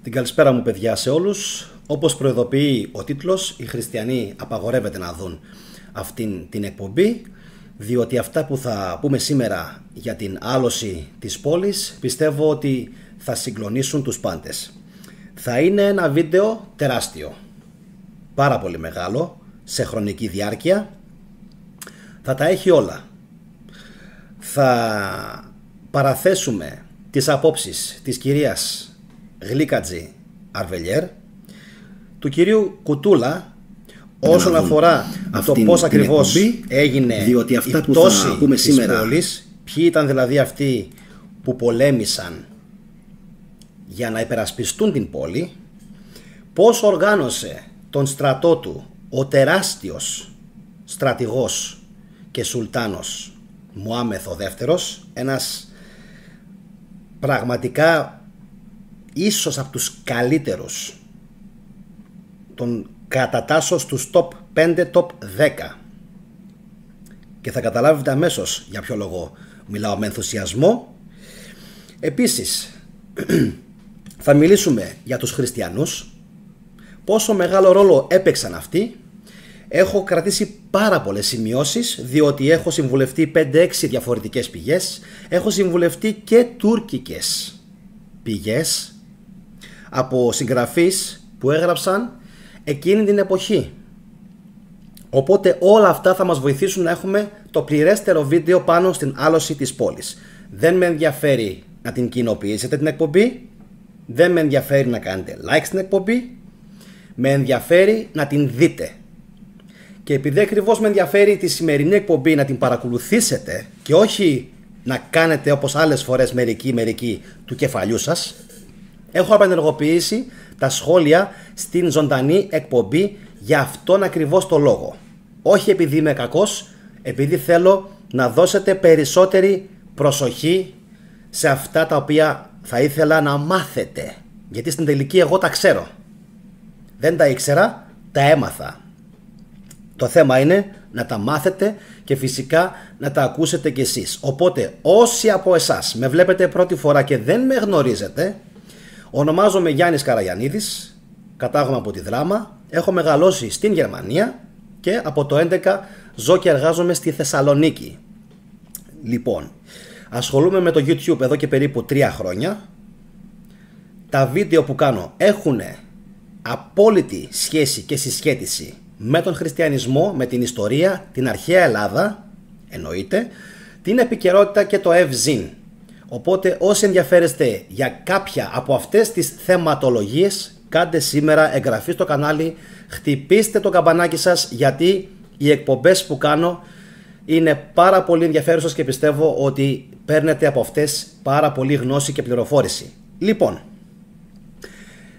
Την καλησπέρα μου παιδιά σε όλους. Όπως προειδοποιεί ο τίτλος, οι χριστιανοί απαγορεύεται να δουν αυτήν την εκπομπή, διότι αυτά που θα πούμε σήμερα για την άλωση της πόλης πιστεύω ότι θα συγκλονίσουν τους πάντες. Θα είναι ένα βίντεο τεράστιο, πάρα πολύ μεγάλο, σε χρονική διάρκεια. Θα τα έχει όλα. Θα παραθέσουμε τις απόψεις της κυρίας Γλίκατζη Αρβελιέρ, του κυρίου Κουτούλα όσον αφορά το πώς ακριβώς έγινε η πτώση της πόλης, ποιοι ήταν δηλαδή αυτοί που πολέμησαν για να υπερασπιστούν την πόλη, πώς οργάνωσε τον στρατό του ο τεράστιος στρατηγός και σουλτάνος Μωάμεθ ο δεύτερος, ένας πραγματικά ίσως από τους καλύτερους, τον κατατάσσω στους top 5, top 10, και θα καταλάβετε αμέσως για ποιο λόγο μιλάω με ενθουσιασμό. Επίσης θα μιλήσουμε για τους χριστιανούς, πόσο μεγάλο ρόλο έπαιξαν αυτοί. Έχω κρατήσει πάρα πολλές σημειώσεις, διότι έχω συμβουλευτεί 5-6 διαφορετικές πηγές. Έχω συμβουλευτεί και τουρκικές πηγές από συγγραφείς που έγραψαν εκείνη την εποχή. Οπότε όλα αυτά θα μας βοηθήσουν να έχουμε το πληρέστερο βίντεο πάνω στην άλωση της πόλης. Δεν με ενδιαφέρει να την κοινοποιήσετε την εκπομπή, δεν με ενδιαφέρει να κάνετε like στην εκπομπή, με ενδιαφέρει να την δείτε. Και επειδή ακριβώς με ενδιαφέρει τη σημερινή εκπομπή να την παρακολουθήσετε και όχι να κάνετε όπως άλλες φορές μερικοί του κεφαλιού σας, έχω απενεργοποιήσει τα σχόλια στην ζωντανή εκπομπή για αυτόν ακριβώς το λόγο. Όχι επειδή είμαι κακός, επειδή θέλω να δώσετε περισσότερη προσοχή σε αυτά τα οποία θα ήθελα να μάθετε. Γιατί στην τελική εγώ τα ξέρω. Δεν τα ήξερα, τα έμαθα. Το θέμα είναι να τα μάθετε και φυσικά να τα ακούσετε κι εσείς. Οπότε όσοι από εσάς με βλέπετε πρώτη φορά και δεν με γνωρίζετε, ονομάζομαι Γιάννης Καραγιαννίδης, κατάγομαι από τη Δράμα, έχω μεγαλώσει στην Γερμανία και από το 11 ζω και εργάζομαι στη Θεσσαλονίκη. Λοιπόν, ασχολούμαι με το YouTube εδώ και περίπου 3 χρόνια. Τα βίντεο που κάνω έχουν απόλυτη σχέση και συσχέτιση με τον χριστιανισμό, με την ιστορία, την αρχαία Ελλάδα, εννοείται, την επικαιρότητα και το ευζήν. Οπότε όσοι ενδιαφέρεστε για κάποια από αυτές τις θεματολογίες, κάντε σήμερα εγγραφή στο κανάλι, χτυπήστε το καμπανάκι σας, γιατί οι εκπομπές που κάνω είναι πάρα πολύ ενδιαφέρουσες και πιστεύω ότι παίρνετε από αυτές πάρα πολύ γνώση και πληροφόρηση. Λοιπόν,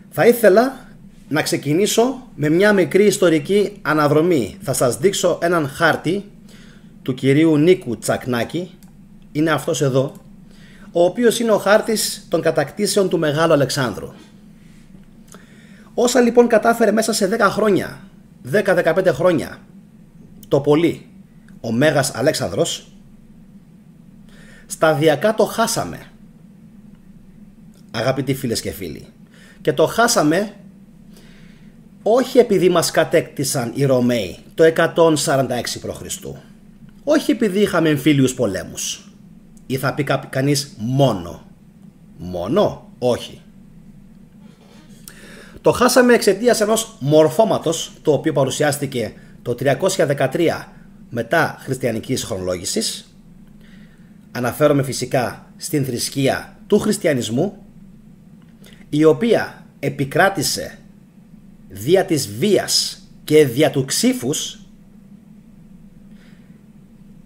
θα ήθελα να ξεκινήσω με μια μικρή ιστορική αναδρομή. Θα σας δείξω έναν χάρτη του κυρίου Νίκου Τσακνάκη, είναι αυτός εδώ, ο οποίος είναι ο χάρτης των κατακτήσεων του Μεγάλου Αλεξάνδρου. Όσα λοιπόν κατάφερε μέσα σε 10 χρόνια, 10-15 χρόνια το πολύ ο Μέγας Αλέξανδρος, σταδιακά το χάσαμε, αγαπητοί φίλες και φίλοι. Και το χάσαμε όχι επειδή μας κατέκτησαν οι Ρωμαίοι το 146 π.Χ. Όχι επειδή είχαμε εμφύλιους πολέμους. Ή θα πει κανείς μόνο, όχι. Το χάσαμε εξαιτίας ενός μορφώματος, το οποίο παρουσιάστηκε το 313 μετά χριστιανικής χρονολόγησης. Αναφέρομαι φυσικά στην θρησκεία του χριστιανισμού, η οποία επικράτησε δια της βίας και δια του ξύφους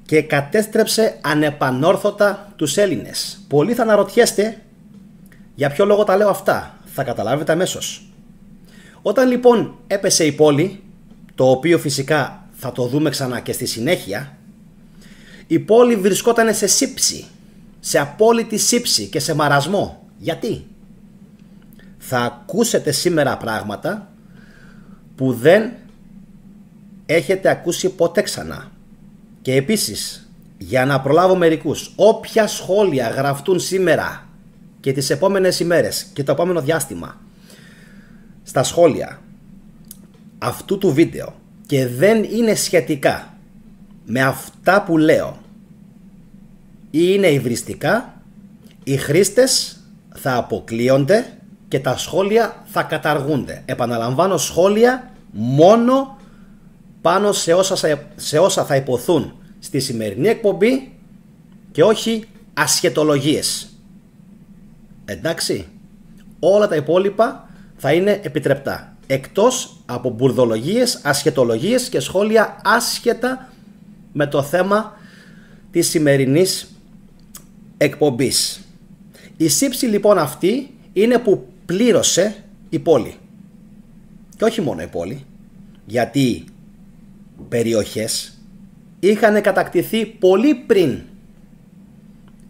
και κατέστρεψε ανεπανόρθωτα τους Έλληνες. Πολλοί θα αναρωτιέστε για ποιο λόγο τα λέω αυτά. Θα καταλάβετε αμέσως. Όταν λοιπόν έπεσε η πόλη, το οποίο φυσικά θα το δούμε ξανά και στη συνέχεια, η πόλη βρισκόταν σε σύψη, σε απόλυτη σύψη και σε μαρασμό. Γιατί? Θα ακούσετε σήμερα πράγματα που δεν έχετε ακούσει ποτέ ξανά. Και επίσης, για να προλάβω μερικούς, όποια σχόλια γραφτούν σήμερα και τις επόμενες ημέρες και το επόμενο διάστημα στα σχόλια αυτού του βίντεο και δεν είναι σχετικά με αυτά που λέω ή είναι υβριστικά, οι χρήστες θα αποκλείονται και τα σχόλια θα καταργούνται. Επαναλαμβάνω, σχόλια μόνο πάνω σε όσα θα υποθούν στη σημερινή εκπομπή και όχι ασχετολογίες. Εντάξει, όλα τα υπόλοιπα θα είναι επιτρεπτά, εκτός από μπουρδολογίες, ασχετολογίες και σχόλια άσχετα με το θέμα της σημερινής εκπομπής. Η σύψη λοιπόν αυτή είναι που πλήρωσε η πόλη. Και όχι μόνο η πόλη, γιατί περιοχές είχαν κατακτηθεί πολύ πριν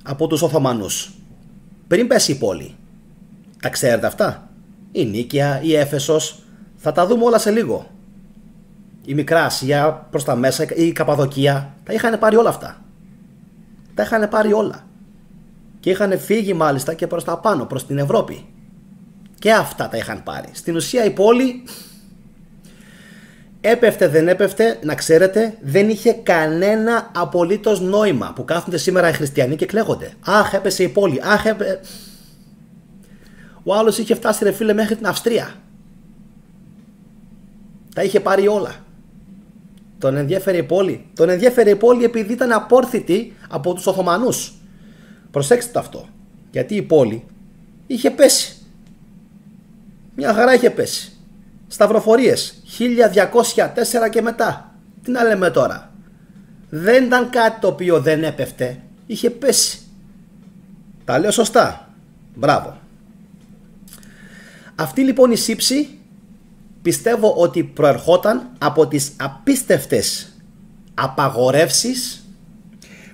από τους Οθωμανούς, πριν πέσει η πόλη. Τα ξέρετε αυτά? Η Νίκαια, η Έφεσος, θα τα δούμε όλα σε λίγο. Η Μικρά Ασία προς τα μέσα, η Καπαδοκία, τα είχαν πάρει όλα αυτά. Τα είχαν πάρει όλα. Και είχαν φύγει μάλιστα και προς τα πάνω, προς την Ευρώπη. Και αυτά τα είχαν πάρει. Στην ουσία η πόλη έπεφτε δεν έπεφτε, να ξέρετε, δεν είχε κανένα απολύτως νόημα. Που κάθονται σήμερα οι χριστιανοί και κλαίγονται. Αχ, έπεσε η πόλη. Αχ, Ο άλλος είχε φτάσει, ρε φίλε, μέχρι την Αυστρία. Τα είχε πάρει όλα. Τον ενδιέφερε η πόλη? Τον ενδιέφερε η πόλη επειδή ήταν απόρθητη από τους Οθωμανούς. Προσέξτε το αυτό. Γιατί η πόλη είχε πέσει. Μια χαρά είχε πέσει. Σταυροφορίες 1204 και μετά. Τι να λέμε τώρα? Δεν ήταν κάτι το οποίο δεν έπεφτε. Είχε πέσει. Τα λέω σωστά? Μπράβο. Αυτή λοιπόν η σύψη πιστεύω ότι προερχόταν από τις απίστευτες απαγορεύσεις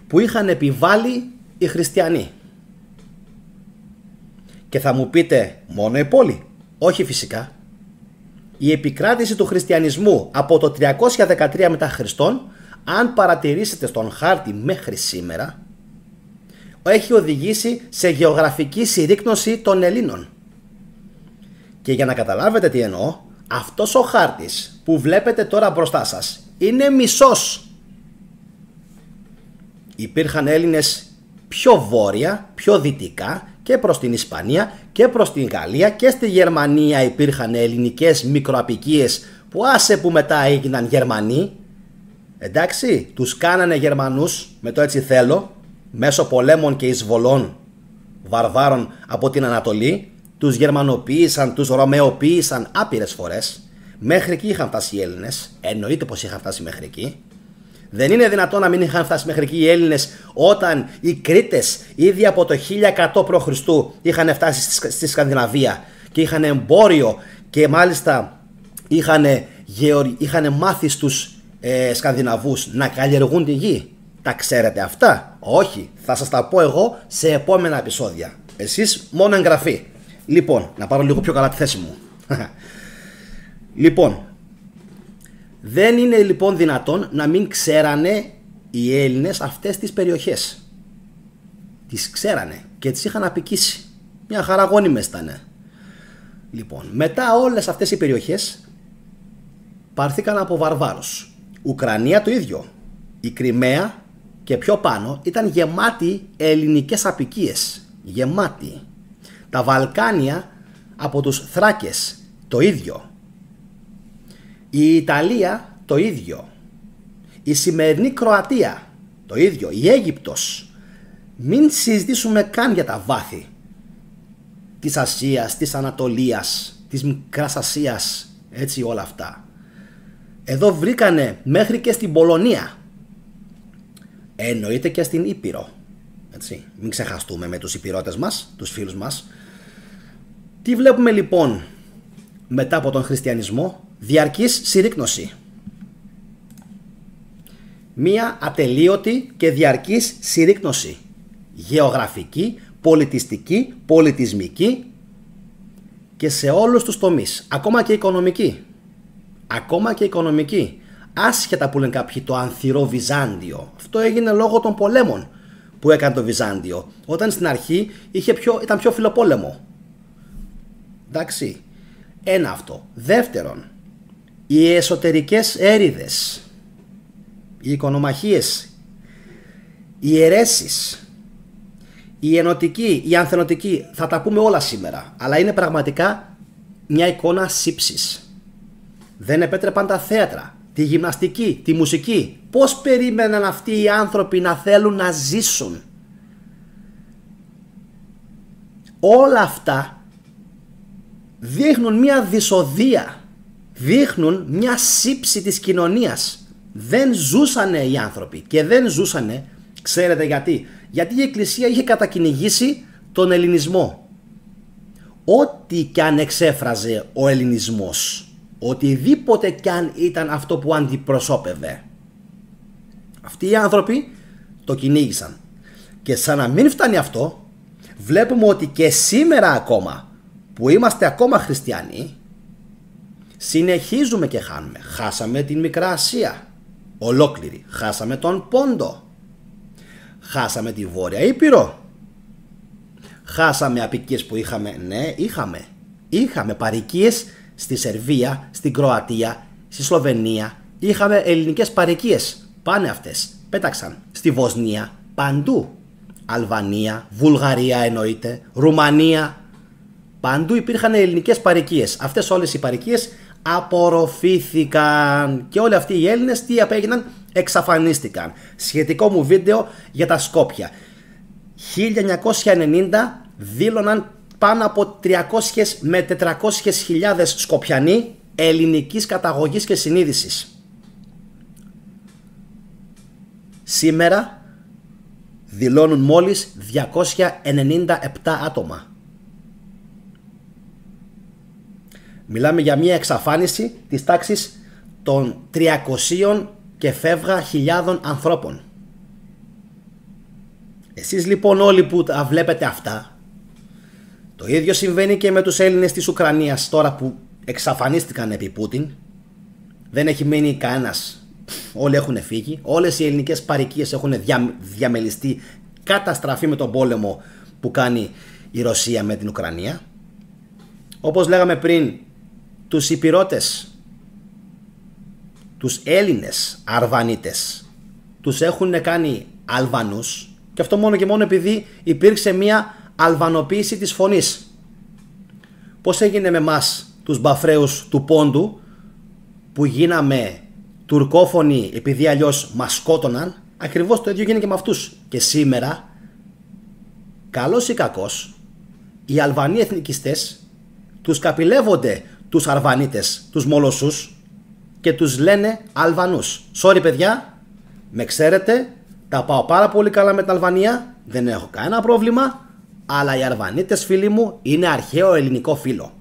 που είχαν επιβάλει οι χριστιανοί. Και θα μου πείτε, μόνο η πόλη? Όχι φυσικά. Η επικράτηση του χριστιανισμού από το 313 μετά Χριστόν, αν παρατηρήσετε στον χάρτη μέχρι σήμερα, έχει οδηγήσει σε γεωγραφική συρρίκνωση των Ελλήνων. Και για να καταλάβετε τι εννοώ, αυτός ο χάρτης που βλέπετε τώρα μπροστά σας είναι μισός. Υπήρχαν Έλληνες πιο βόρεια, πιο δυτικά, και προς την Ισπανία και προς την Γαλλία, και στη Γερμανία υπήρχαν ελληνικές μικροαπικίες που άσε που μετά έγιναν Γερμανοί. Εντάξει, τους κάνανε Γερμανούς με το έτσι θέλω, μέσω πολέμων και εισβολών βαρβάρων από την Ανατολή. Τους γερμανοποίησαν, τους ρωμαιοποίησαν άπειρες φορές. Μέχρι εκεί είχαν φτάσει οι Έλληνες. Εννοείται πως είχαν φτάσει μέχρι εκεί. Δεν είναι δυνατόν να μην είχαν φτάσει μέχρι εκεί οι Έλληνες όταν οι Κρήτες ήδη από το 1100 π.Χ. είχαν φτάσει στη Σκανδιναβία και είχαν εμπόριο και μάλιστα είχαν μάθει στους Σκανδιναβούς να καλλιεργούν τη γη. Τα ξέρετε αυτά? Όχι, θα σας τα πω εγώ σε επόμενα επεισόδια. Εσείς μόνο εγγραφή. Λοιπόν, να πάρω λίγο πιο καλά τη θέση μου. Λοιπόν, δεν είναι λοιπόν δυνατόν να μην ξέρανε οι Έλληνες αυτές τις περιοχές. Τις ξέρανε και τις είχαν απικήσει. Μια χαρά γόνιμες ήτανε. Λοιπόν, μετά όλες αυτές οι περιοχές πάρθηκαν από βαρβάρους. Ουκρανία το ίδιο. Η Κριμαία και πιο πάνω ήταν γεμάτη ελληνικές απικίες. Γεμάτη. Τα Βαλκάνια από τους Θράκες το ίδιο. Η Ιταλία το ίδιο. Η σημερινή Κροατία το ίδιο. Η Αίγυπτος. Μην συζητήσουμε καν για τα βάθη της Ασίας, της Ανατολίας, της Μικράς Ασίας, έτσι όλα αυτά. Εδώ βρήκανε μέχρι και στην Πολωνία. Εννοείται και στην Ήπειρο. Έτσι. Μην ξεχαστούμε με τους Ήπειρώτες μας, τους φίλους μας. Τι βλέπουμε λοιπόν μετά από τον χριστιανισμό? Διαρκής συρρίκνωση. Μία ατελείωτη και διαρκής συρρίκνωση. Γεωγραφική, πολιτιστική, πολιτισμική και σε όλους τους τομείς. Ακόμα και οικονομική. Ακόμα και οικονομική. Άσχετα που λένε κάποιοι το ανθυρό Βυζάντιο. Αυτό έγινε λόγω των πολέμων που έκανε το Βυζάντιο. Όταν στην αρχή ήταν πιο φιλοπόλεμο. Εντάξει. Ένα αυτό. Δεύτερον, οι εσωτερικές έρηδες, οι οικονομαχίες, οι αιρέσεις, η ενωτική, η ανθενωτική, θα τα πούμε όλα σήμερα, αλλά είναι πραγματικά μια εικόνα σύψης. Δεν επέτρεπαν τα θέατρα, τη γυμναστική, τη μουσική. Πώς περίμεναν αυτοί οι άνθρωποι να θέλουν να ζήσουν? Όλα αυτά δείχνουν μια δυσοδεία, δείχνουν μια σύψη της κοινωνίας. Δεν ζούσανε οι άνθρωποι και δεν ζούσανε, ξέρετε γιατί? Γιατί η Εκκλησία είχε κατακυνηγήσει τον ελληνισμό. Ό,τι κι αν εξέφραζε ο ελληνισμός, οτιδήποτε κι αν ήταν αυτό που αντιπροσώπευε, αυτοί οι άνθρωποι το κυνήγησαν. Και σαν να μην φτάνει αυτό, βλέπουμε ότι και σήμερα ακόμα, που είμαστε ακόμα χριστιανοί, συνεχίζουμε και χάνουμε. Χάσαμε την Μικρά Ασία ολόκληρη, χάσαμε τον Πόντο, χάσαμε τη Βόρεια Ήπειρο, χάσαμε αποικίες που είχαμε. Ναι, είχαμε παροικίες στη Σερβία, στην Κροατία, στη Σλοβενία. Είχαμε ελληνικές παροικίες. Πάνε αυτές, πέταξαν στη Βοσνία, παντού. Αλβανία, Βουλγαρία εννοείται, Ρουμανία. Παντού υπήρχαν ελληνικές παροικίες. Αυτές όλες οι παροικίες απορροφήθηκαν και όλοι αυτοί οι Έλληνες τι απέγιναν? Εξαφανίστηκαν. Σχετικό μου βίντεο για τα Σκόπια. 1990 δήλωναν πάνω από 300 με 400 χιλιάδες Σκοπιανοί ελληνικής καταγωγής και συνείδησης. Σήμερα δηλώνουν μόλις 297 άτομα. Μιλάμε για μια εξαφάνιση της τάξης των 300 και φεύγα χιλιάδων ανθρώπων. Εσείς λοιπόν όλοι που τα βλέπετε αυτά, το ίδιο συμβαίνει και με τους Έλληνες της Ουκρανίας τώρα που εξαφανίστηκαν επί Πούτιν. Δεν έχει μείνει κανένας. Όλοι έχουν φύγει. Όλες οι ελληνικές παροικίες έχουν διαμελιστεί, καταστραφεί με τον πόλεμο που κάνει η Ρωσία με την Ουκρανία. Όπως λέγαμε πριν, τους Ηπειρώτες, τους Έλληνες Αρβανίτες, τους έχουν κάνει Αλβανούς, και αυτό μόνο και μόνο επειδή υπήρξε μια αλβανοποίηση της φωνής. Πώς έγινε με μας τους Μπαφραίους του Πόντου που γίναμε τουρκόφωνοι επειδή αλλιώς μας σκότωναν? Ακριβώς το ίδιο γίνεται και με αυτούς. Και σήμερα, καλός ή κακός, οι Αλβανοί εθνικιστές τους καπηλεύονται τους Αρβανίτες, τους Μολοσσούς, και τους λένε Αλβανούς. Sorry παιδιά, με ξέρετε, τα πάω πάρα πολύ καλά με την Αλβανία, δεν έχω κανένα πρόβλημα, αλλά οι Αρβανίτες, φίλοι μου, είναι αρχαίο ελληνικό φύλο.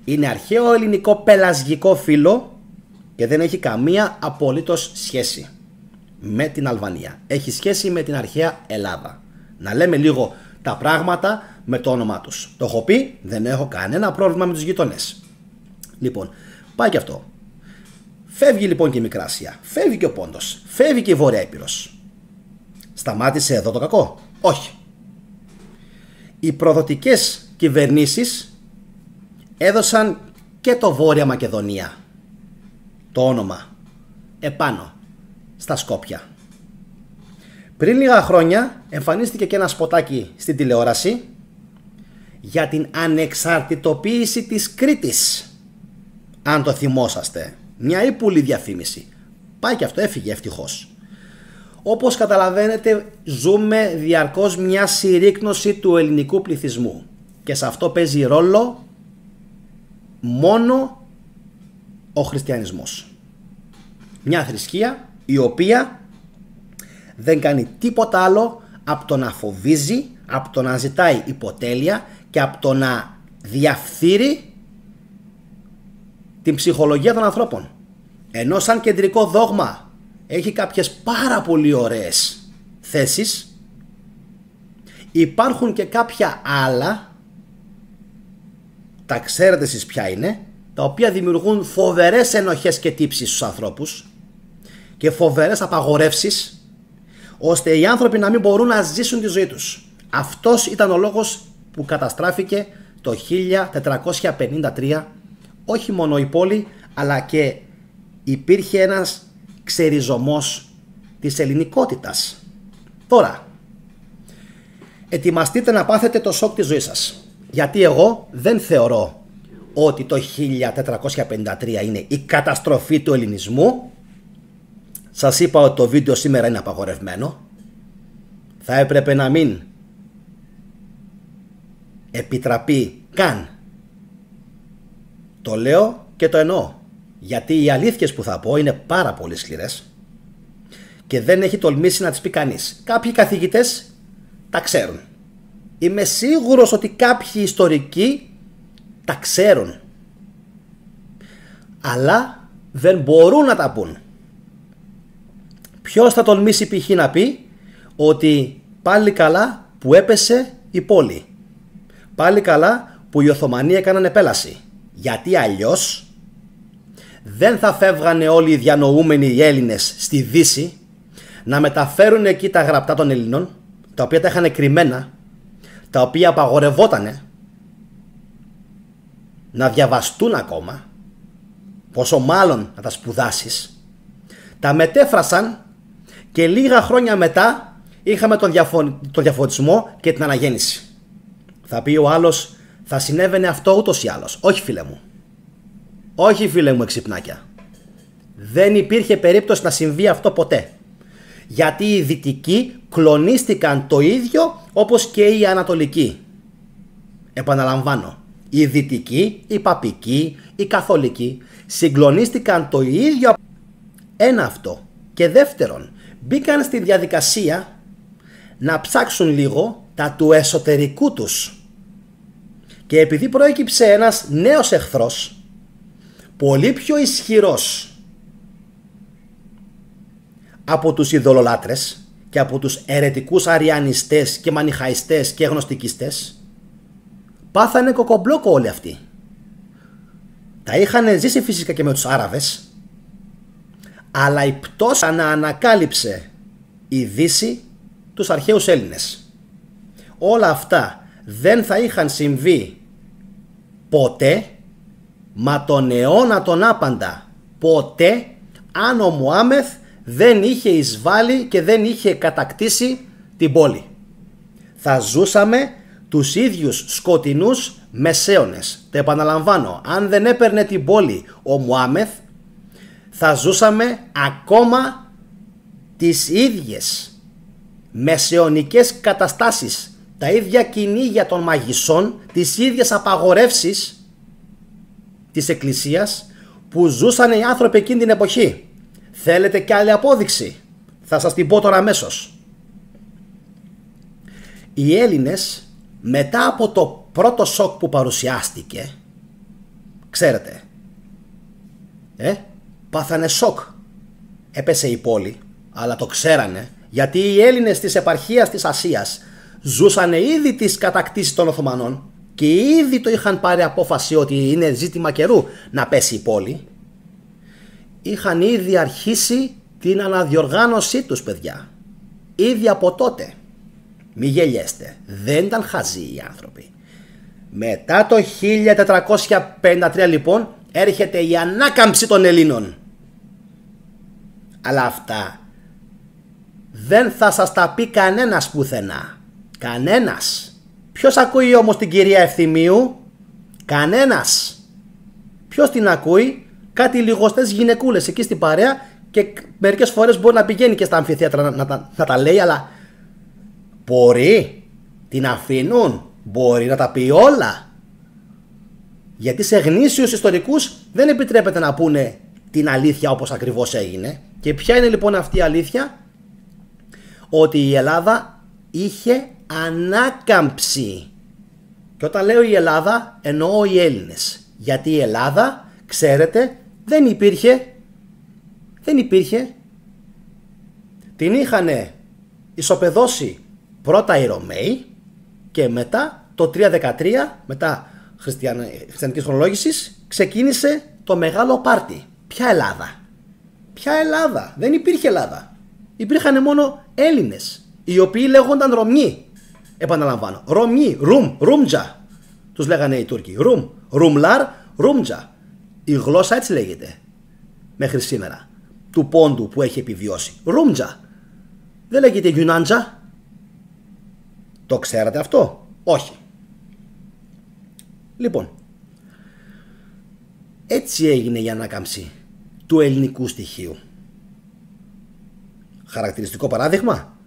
Είναι αρχαίο ελληνικό πελασγικό φύλο και δεν έχει καμία απολύτως σχέση με την Αλβανία. Έχει σχέση με την αρχαία Ελλάδα. Να λέμε λίγο τα πράγματα με το όνομά τους. Το έχω πει, δεν έχω κανένα πρόβλημα με τους γειτονές. Λοιπόν, πάει και αυτό. Φεύγει λοιπόν και η Μικρά Ασία, φεύγει και ο Πόντος, φεύγει και η Βόρεια Ήπειρος. Σταμάτησε εδώ το κακό? Όχι. Οι προδοτικές κυβερνήσεις έδωσαν και το Βόρεια Μακεδονία το όνομα επάνω στα Σκόπια. Πριν λίγα χρόνια εμφανίστηκε και ένα σποτάκι στην τηλεόραση για την ανεξαρτητοποίηση της Κρήτης. Αν το θυμόσαστε, μια ύπουλη διαφήμιση. Πάει και αυτό, έφυγε ευτυχώς. Όπως καταλαβαίνετε, ζούμε διαρκώς μια συρρίκνωση του ελληνικού πληθυσμού και σε αυτό παίζει ρόλο μόνο ο χριστιανισμός. Μια θρησκεία η οποία δεν κάνει τίποτα άλλο από το να φοβίζει, από το να ζητάει υποτέλεια και από το να διαφθείρει την ψυχολογία των ανθρώπων. Ενώ σαν κεντρικό δόγμα έχει κάποιες πάρα πολύ ωραίες θέσεις, υπάρχουν και κάποια άλλα, τα ξέρετε εσείς ποια είναι, τα οποία δημιουργούν φοβερές ενοχές και τύψεις στους ανθρώπους και φοβερές απαγορεύσεις, ώστε οι άνθρωποι να μην μπορούν να ζήσουν τη ζωή τους. Αυτός ήταν ο λόγος που καταστράφηκε το 1453 όχι μόνο η πόλη, αλλά και υπήρχε ένας ξεριζωμός της ελληνικότητας. Τώρα, ετοιμαστείτε να πάθετε το σοκ της ζωής σας. Γιατί εγώ δεν θεωρώ ότι το 1453 είναι η καταστροφή του ελληνισμού. Σας είπα ότι το βίντεο σήμερα είναι απαγορευμένο. Θα έπρεπε να μην επιτραπεί καν. Το λέω και το εννοώ. Γιατί οι αλήθειες που θα πω είναι πάρα πολύ σκληρές και δεν έχει τολμήσει να τις πει κανείς. Κάποιοι καθηγητές τα ξέρουν. Είμαι σίγουρος ότι κάποιοι ιστορικοί τα ξέρουν. Αλλά δεν μπορούν να τα πούν. Ποιος θα τολμήσει π.χ. να πει ότι πάλι καλά που έπεσε η πόλη. Πάλι καλά που οι Οθωμανοί έκαναν επέλαση. Γιατί αλλιώς δεν θα φεύγανε όλοι οι διανοούμενοι οι Έλληνες στη Δύση να μεταφέρουν εκεί τα γραπτά των Ελλήνων, τα οποία τα είχαν κρυμμένα, τα οποία απαγορευότανε να διαβαστούν ακόμα, πόσο μάλλον να τα σπουδάσεις. Τα μετέφρασαν και λίγα χρόνια μετά είχαμε τον διαφωτισμό και την αναγέννηση. Θα πει ο άλλος, θα συνέβαινε αυτό ούτως ή άλλως. Όχι φίλε μου. Όχι φίλε μου εξυπνάκια. Δεν υπήρχε περίπτωση να συμβεί αυτό ποτέ. Γιατί οι δυτικοί κλονίστηκαν το ίδιο όπως και οι ανατολικοί. Επαναλαμβάνω. Οι δυτικοί, οι παπικοί, οι καθολικοί συγκλονίστηκαν το ίδιο. Ένα αυτό. Και δεύτερον, μπήκαν στη διαδικασία να ψάξουν λίγο τα του εσωτερικού τους. Και επειδή προέκυψε ένας νέος εχθρός, πολύ πιο ισχυρός από τους ειδωλολάτρες και από τους αιρετικούς αριανιστές και μανιχαϊστές και γνωστικιστές, πάθανε κοκομπλόκο όλοι αυτοί. Τα είχαν ζήσει φυσικά και με τους Άραβες, αλλά η πτώση να ανακάλυψε η Δύση τους αρχαίους Έλληνες. Όλα αυτά δεν θα είχαν συμβεί ποτέ, μα τον αιώνα τον άπαντα ποτέ, αν ο Μωάμεθ δεν είχε εισβάλει και δεν είχε κατακτήσει την πόλη. Θα ζούσαμε τους ίδιους σκοτεινούς μεσαίωνες. Το επαναλαμβάνω, αν δεν έπαιρνε την πόλη ο Μωάμεθ, θα ζούσαμε ακόμα τις ίδιες μεσαιωνικές καταστάσεις, τα ίδια κυνήγια των μαγισσών, τις ίδιες απαγορεύσεις της Εκκλησίας που ζούσαν οι άνθρωποι εκείνη την εποχή. Θέλετε κι άλλη απόδειξη? Θα σας την πω τώρα αμέσως. Οι Έλληνες μετά από το πρώτο σοκ που παρουσιάστηκε, ξέρετε, πάθανε σοκ. Έπεσε η πόλη, αλλά το ξέρανε, γιατί οι Έλληνες της επαρχίας της Ασίας ζούσαν ήδη τις κατακτήσεις των Οθωμανών και ήδη το είχαν πάρει απόφαση ότι είναι ζήτημα καιρού να πέσει η πόλη. Είχαν ήδη αρχίσει την αναδιοργάνωσή τους, παιδιά. Ήδη από τότε. Μη γελιέστε. Δεν ήταν χαζοί οι άνθρωποι. Μετά το 1453 λοιπόν έρχεται η ανάκαμψη των Ελλήνων. Αλλά αυτά δεν θα σας τα πει κανένας πουθενά. Κανένας. Ποιος ακούει όμως την κυρία Ευθυμίου? Κανένας. Ποιος την ακούει? Κάτι λιγοστές γυναικούλες εκεί στην παρέα, και μερικές φορές μπορεί να πηγαίνει και στα αμφιθέατρα να τα λέει, αλλά μπορεί, την αφήνουν, μπορεί να τα πει όλα. Γιατί σε γνήσιους ιστορικούς δεν επιτρέπεται να πούνε την αλήθεια όπως ακριβώς έγινε. Και ποια είναι λοιπόν αυτή η αλήθεια? Ότι η Ελλάδα είχε ανάκαμψη. Και όταν λέω η Ελλάδα εννοώ οι Έλληνες. Γιατί η Ελλάδα, ξέρετε, δεν υπήρχε. Την είχαν ισοπεδώσει πρώτα οι Ρωμαίοι και μετά το 313, μετά χριστιανικής χρονολόγησης, ξεκίνησε το μεγάλο πάρτι. Ποια Ελλάδα? Ποια Ελλάδα? Δεν υπήρχε Ελλάδα. Υπήρχαν μόνο Έλληνες, οι οποίοι λέγονταν Ρωμιοί. Επαναλαμβάνω, Ρωμιοί, Ρούμτζα τους λέγανε οι Τούρκοι. Ρουμλάρ, Ρούμτζα. Η γλώσσα έτσι λέγεται μέχρι σήμερα, του πόντου που έχει επιβιώσει. Ρούμτζα. Δεν λέγεται γιουνάντζα. Το ξέρατε αυτό? Όχι. Λοιπόν, έτσι έγινε η ανάκαμψη του ελληνικού στοιχείου. Χαρακτηριστικό παράδειγμα,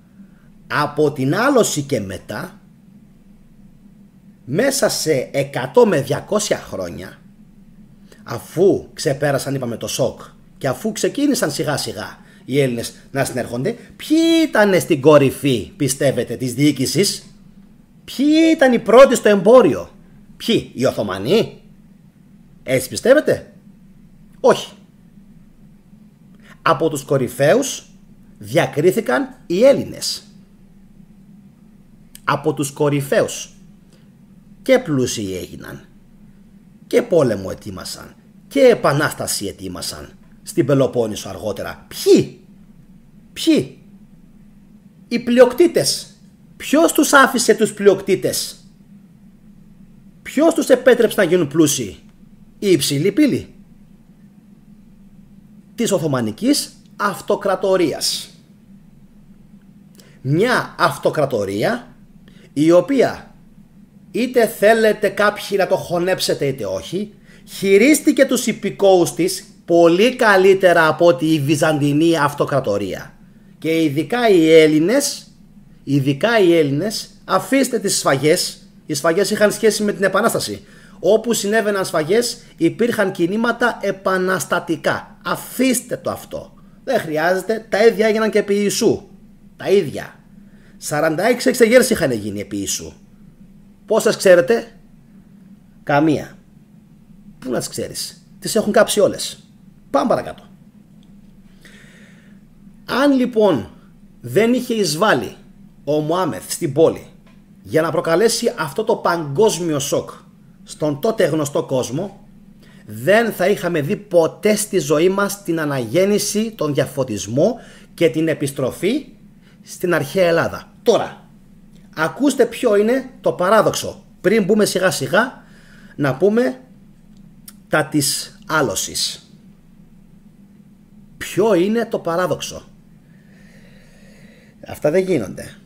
από την άλωση και μετά, μέσα σε 100 με 200 χρόνια, αφού ξεπέρασαν, είπαμε, το σοκ και αφού ξεκίνησαν σιγά σιγά οι Έλληνες να συνέρχονται, ποιοι ήταν στην κορυφή, πιστεύετε, της διοίκησης? Ποιοι ήταν οι πρώτοι στο εμπόριο? Ποιοι? Οι Οθωμανοί? Έτσι πιστεύετε? Όχι. Από τους κορυφαίους διακρίθηκαν οι Έλληνες. Από τους κορυφαίους. Και πλούσιοι έγιναν. Και πόλεμο ετοίμασαν. Και επανάσταση ετοίμασαν. Στην Πελοπόννησο αργότερα. Ποιοι? Οι πλειοκτήτες. Ποιος τους άφησε τους πλειοκτήτες? Ποιος τους επέτρεψε να γίνουν πλούσιοι? Η υψηλή πύλη της Οθωμανικής Αυτοκρατορίας. Μια αυτοκρατορία η οποία, είτε θέλετε κάποιοι να το χωνέψετε είτε όχι, χειρίστηκε τους υπηκόους της πολύ καλύτερα από ότι η Βυζαντινή Αυτοκρατορία. Και ειδικά οι Έλληνες, αφήστε τις σφαγές. Οι σφαγές είχαν σχέση με την Επανάσταση. Όπου συνέβαιναν σφαγές υπήρχαν κινήματα επαναστατικά. Αφήστε το αυτό. Δεν χρειάζεται. Τα ίδια έγιναν και επί Ιησού. Τα ίδια. 46 εξεγέρσεις είχαν γίνει επί Ιησού. Πόσες ξέρετε? Καμία. Πού να τις ξέρεις? Τις έχουν κάψει όλες. Πάμε παρακάτω. Αν λοιπόν δεν είχε εισβάλει ο Μωάμεθ στην πόλη για να προκαλέσει αυτό το παγκόσμιο σοκ στον τότε γνωστό κόσμο, δεν θα είχαμε δει ποτέ στη ζωή μας την αναγέννηση, τον διαφωτισμό και την επιστροφή στην αρχαία Ελλάδα. Τώρα, ακούστε ποιο είναι το παράδοξο. Πριν μπούμε σιγά σιγά να πούμε τα της άλωσης. Ποιο είναι το παράδοξο? Αυτά δεν γίνονται.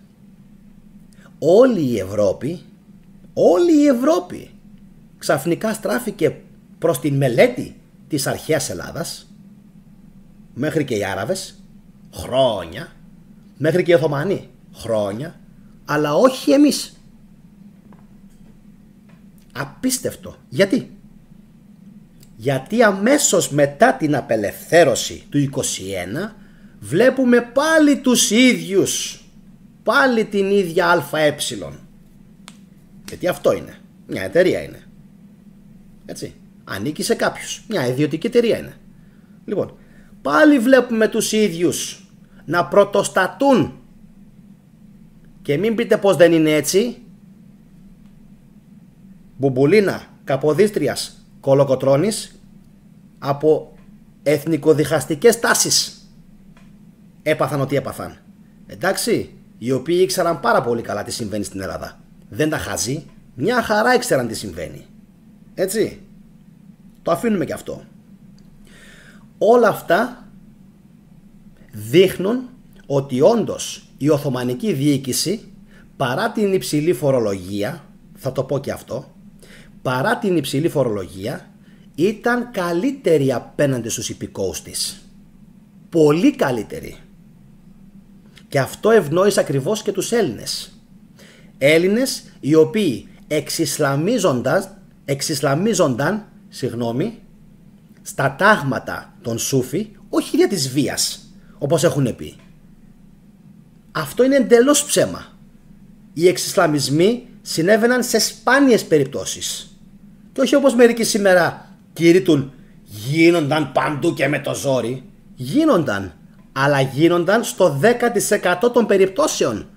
Όλη η Ευρώπη ξαφνικά στράφηκε προς την μελέτη της αρχαίας Ελλάδας, μέχρι και οι Άραβες, χρόνια, μέχρι και οι Οθωμανοί, χρόνια, αλλά όχι εμείς. Απίστευτο. Γιατί αμέσως μετά την απελευθέρωση του 21 βλέπουμε πάλι τους ίδιους, πάλι την ίδια ΑΕ. Γιατί αυτό είναι, μια εταιρεία είναι. Έτσι, ανήκει σε κάποιους, μια ιδιωτική εταιρεία είναι. Λοιπόν, πάλι βλέπουμε τους ίδιους να πρωτοστατούν. Και μην πείτε πως δεν είναι έτσι. Μπουμπουλίνα, Καποδίστριας, Κολοκοτρώνης, από εθνικοδιχαστικές τάσεις έπαθαν ό,τι έπαθαν. Εντάξει, οι οποίοι ήξεραν πάρα πολύ καλά τι συμβαίνει στην Ελλάδα. Δεν τα χαζεί, μια χαρά ήξεραν τι συμβαίνει. Έτσι, το αφήνουμε και αυτό. Όλα αυτά δείχνουν ότι όντως η Οθωμανική διοίκηση, παρά την υψηλή φορολογία, θα το πω και αυτό, παρά την υψηλή φορολογία, ήταν καλύτερη απέναντι στους υπηκόους της. Πολύ καλύτερη. Και αυτό ευνόησε ακριβώς και τους Έλληνες. Έλληνες οι οποίοι εξισλαμίζονταν στα τάγματα των Σούφι, όχι για της βίας, όπως έχουν πει. Αυτό είναι εντελώς ψέμα. Οι εξισλαμισμοί συνέβαιναν σε σπάνιες περιπτώσεις. Και όχι όπως μερικοί σήμερα κηρύττουν, γίνονταν παντού και με το ζόρι. Γίνονταν, αλλά γίνονταν στο 10% των περιπτώσεων.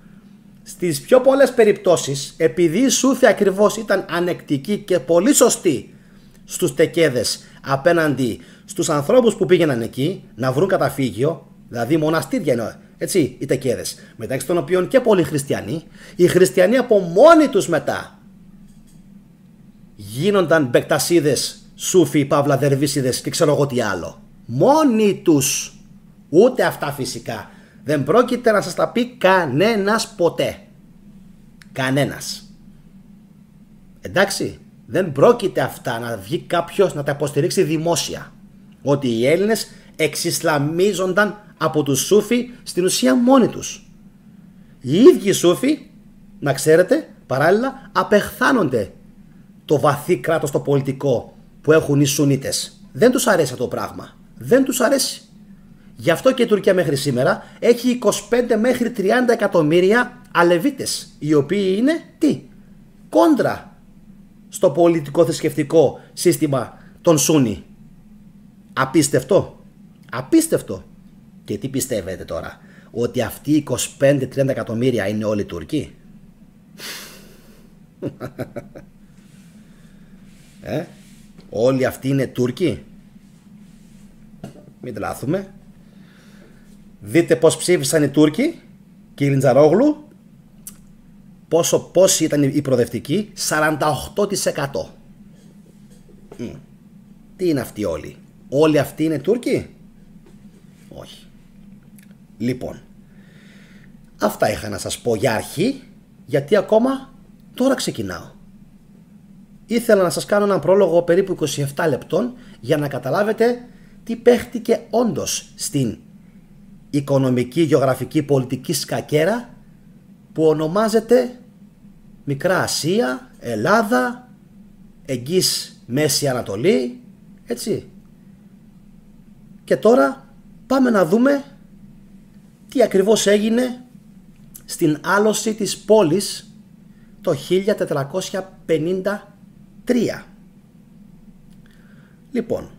Στις πιο πολλές περιπτώσεις, επειδή οι Σούφοι ακριβώς ήταν ανεκτικοί και πολύ σωστοί στους τεκέδες απέναντι στους ανθρώπους που πήγαιναν εκεί να βρουν καταφύγιο, δηλαδή μοναστήρια είναι, έτσι, οι τεκέδες, μεταξύ των οποίων και πολλοί χριστιανοί, οι χριστιανοί από μόνοι τους μετά γίνονταν μπεκτασίδες Σούφοι, παύλα, δερβίσιδες και ξέρω εγώ τι άλλο. Μόνοι τους. Ούτε αυτά φυσικά. Δεν πρόκειται να σας τα πει κανένας ποτέ. Κανένας. Εντάξει. Δεν πρόκειται αυτά να βγει κάποιος να τα υποστηρίξει δημόσια. Ότι οι Έλληνες εξισλαμίζονταν από τους Σούφοι στην ουσία μόνοι τους. Οι ίδιοι Σούφοι, να ξέρετε, παράλληλα απεχθάνονται το βαθύ κράτος το πολιτικό που έχουν οι Σουνίτες. Δεν τους αρέσει αυτό το πράγμα. Δεν τους αρέσει. Γι' αυτό και η Τουρκία μέχρι σήμερα έχει 25 μέχρι 30 εκατομμύρια Αλεβίτες, οι οποίοι είναι τι? Κόντρα στο πολιτικό θρησκευτικό σύστημα των Σούνι. Απίστευτο. Απίστευτο. Και τι πιστεύετε τώρα? Ότι αυτοί οι 25-30 εκατομμύρια είναι όλοι Τούρκοι? Όλοι αυτοί είναι Τούρκοι? Μην τρελαθούμε. Δείτε πως ψήφισαν οι Τούρκοι και η Λιντζαρόγλου. Πόσοι ήταν οι προοδευτικοί? 48%. Τι είναι αυτοί όλοι? Όλοι αυτοί είναι Τούρκοι? Όχι. Λοιπόν, αυτά είχα να σας πω για αρχή, γιατί ακόμα τώρα ξεκινάω. Ήθελα να σας κάνω έναν πρόλογο περίπου 27 λεπτών για να καταλάβετε τι παίχτηκε όντως στην οικονομική, γεωγραφική, πολιτική σκακέρα που ονομάζεται Μικρά Ασία, Ελλάδα, Εγγύς Μέση Ανατολή, έτσι. Και τώρα πάμε να δούμε τι ακριβώς έγινε στην άλωση της πόλης το 1453. Λοιπόν,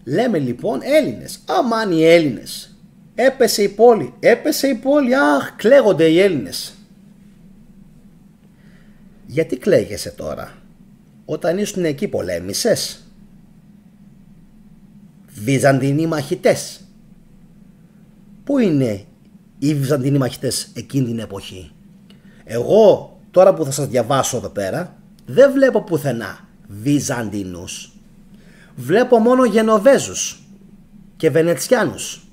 λέμε λοιπόν Έλληνες. Αμάν οι Έλληνες. Έπεσε η πόλη. Έπεσε η πόλη. Αχ, κλαίγονται οι Έλληνες. Γιατί κλαίγεσαι τώρα? Όταν ήσουν εκεί πολέμησες? Βυζαντινοί μαχητές. Πού είναι οι Βυζαντινοί μαχητές εκείνη την εποχή? Εγώ τώρα που θα σας διαβάσω εδώ πέρα δεν βλέπω πουθενά Βυζαντινούς. Βλέπω μόνο Γενοβέζους και Βενετσιάνους.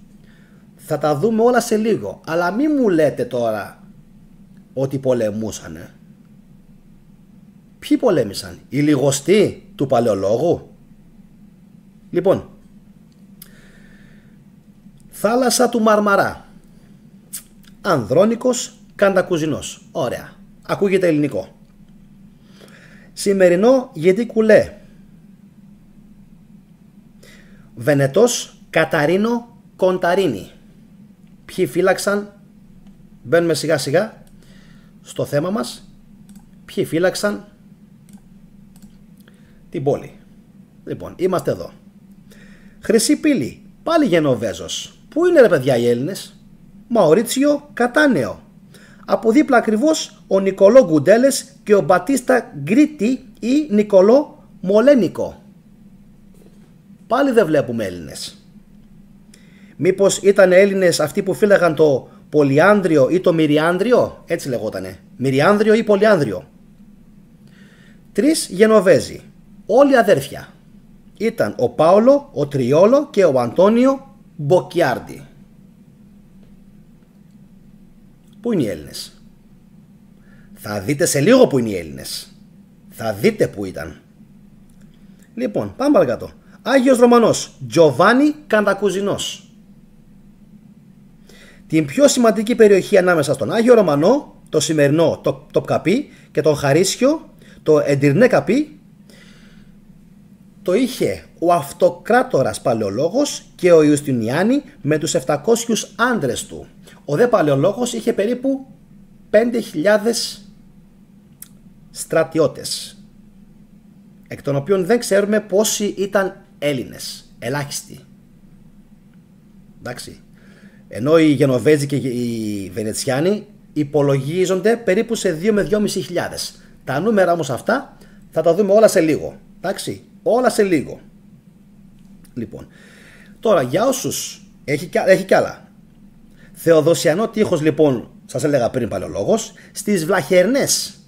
Θα τα δούμε όλα σε λίγο. Αλλά μη μου λέτε τώρα ότι πολεμούσανε. Ποιοι πολέμησαν? Οι λιγοστοί του Παλαιολόγου? Λοιπόν, θάλασσα του Μαρμαρά, Ανδρώνικος Καντακουζινός. Ωραία. Ακούγεται ελληνικό. Σημερινό Γεντικουλέ. Βενετός Καταρίνο Κονταρίνη. Ποιοι φύλαξαν? Μπαίνουμε σιγά σιγά στο θέμα μας. Ποιοι φύλαξαν την πόλη? Λοιπόν, είμαστε εδώ. Χρυσή Πύλη, πάλι Γενοβέζος. Πού είναι ρε παιδιά οι Έλληνες? Μαωρίτσιο Κατάνεο. Από δίπλα ακριβώς ο Νικολό Γκουντέλες και ο Μπατίστα Γκρίτη ή Νικολό Μολένικο. Πάλι δεν βλέπουμε Έλληνες. Μήπως ήταν Έλληνες αυτοί που φύλαγαν το Πολυάνδριο ή το Μυριάνδριο? Έτσι λεγότανε. Μυριάνδριο ή Πολυάνδριο. 3 Γενοβέζοι. Όλοι αδέρφια. Ήταν ο Πάολο, ο Τριόλο και ο Αντώνιο Μποκιάρντι. Πού είναι οι Έλληνες? Θα δείτε σε λίγο που είναι οι Έλληνες. Θα δείτε που ήταν. Λοιπόν, πάμε παρακάτω. Άγιος Ρωμανός Τζοβάνι Καντακουζινός. Την πιο σημαντική περιοχή ανάμεσα στον Άγιο Ρωμανό, το σημερινό το Καπί, και τον Χαρίσιο, το Εντυρνέ Καπί, το είχε ο Αυτοκράτορας Παλαιολόγος και ο Ιουστινιάνη με τους 700 άντρες του. Ο δε Παλαιολόγος είχε περίπου 5.000 στρατιώτες, εκ των οποίων δεν ξέρουμε πόσοι ήταν Έλληνες. Ελάχιστοι. Εντάξει. Ενώ οι Γενοβέζοι και οι Βενετσιάνοι υπολογίζονται περίπου σε 2 με 2.500. Τα νούμερα όμως αυτά θα τα δούμε όλα σε λίγο. Εντάξει. Όλα σε λίγο. Λοιπόν, τώρα για όσους έχει κι άλλα. Θεοδοσιανό τείχος λοιπόν, σας έλεγα πριν Παλαιολόγος. Στις Βλαχερνές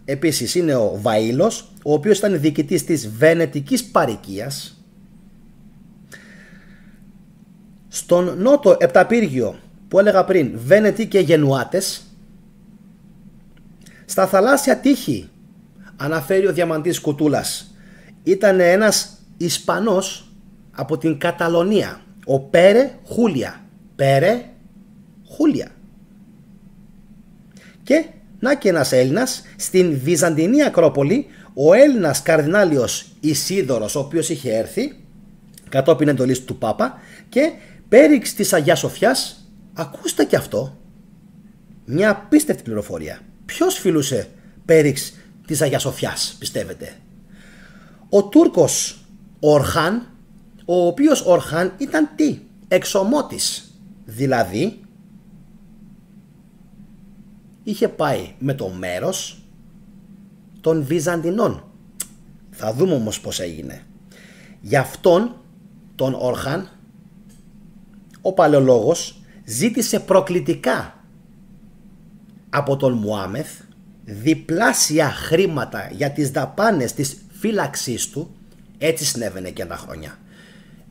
επίσης είναι ο Βαΐλος, ο οποίος ήταν διοικητής της Βενετικής Παροικίας, στον νότο Επταπύργιο που έλεγα πριν, Βένετοι και Γενουάτες, στα θαλάσσια τείχη, αναφέρει ο Διαμαντής Κουτούλας, ήταν ένας Ισπανός από την Καταλωνία, ο Πέρε Χούλια. Πέρε Χούλια. Και να και ένας Έλληνας στην Βυζαντινή Ακρόπολη, ο Έλληνας καρδινάλιος Ισίδωρος, ο οποίος είχε έρθει κατόπιν εντολής του Πάπα και πέριξ της Αγιάς Σοφιάς. Ακούστε και αυτό, μια απίστευτη πληροφορία. Ποιος φιλούσε πέριξ της Αγιάς Σοφιάς, πιστεύετε? Ο Τούρκος Ορχάν, ο οποίος Ορχάν ήταν τι? Εξομότης, δηλαδή είχε πάει με το μέρος των Βυζαντινών. Θα δούμε όμως πως έγινε. Γι' αυτόν τον Ορχάν ο παλαιολόγος ζήτησε προκλητικά από τον Μωάμεθ διπλάσια χρήματα για τις δαπάνες της φύλαξής του. Έτσι συνέβαινε και τα χρόνια.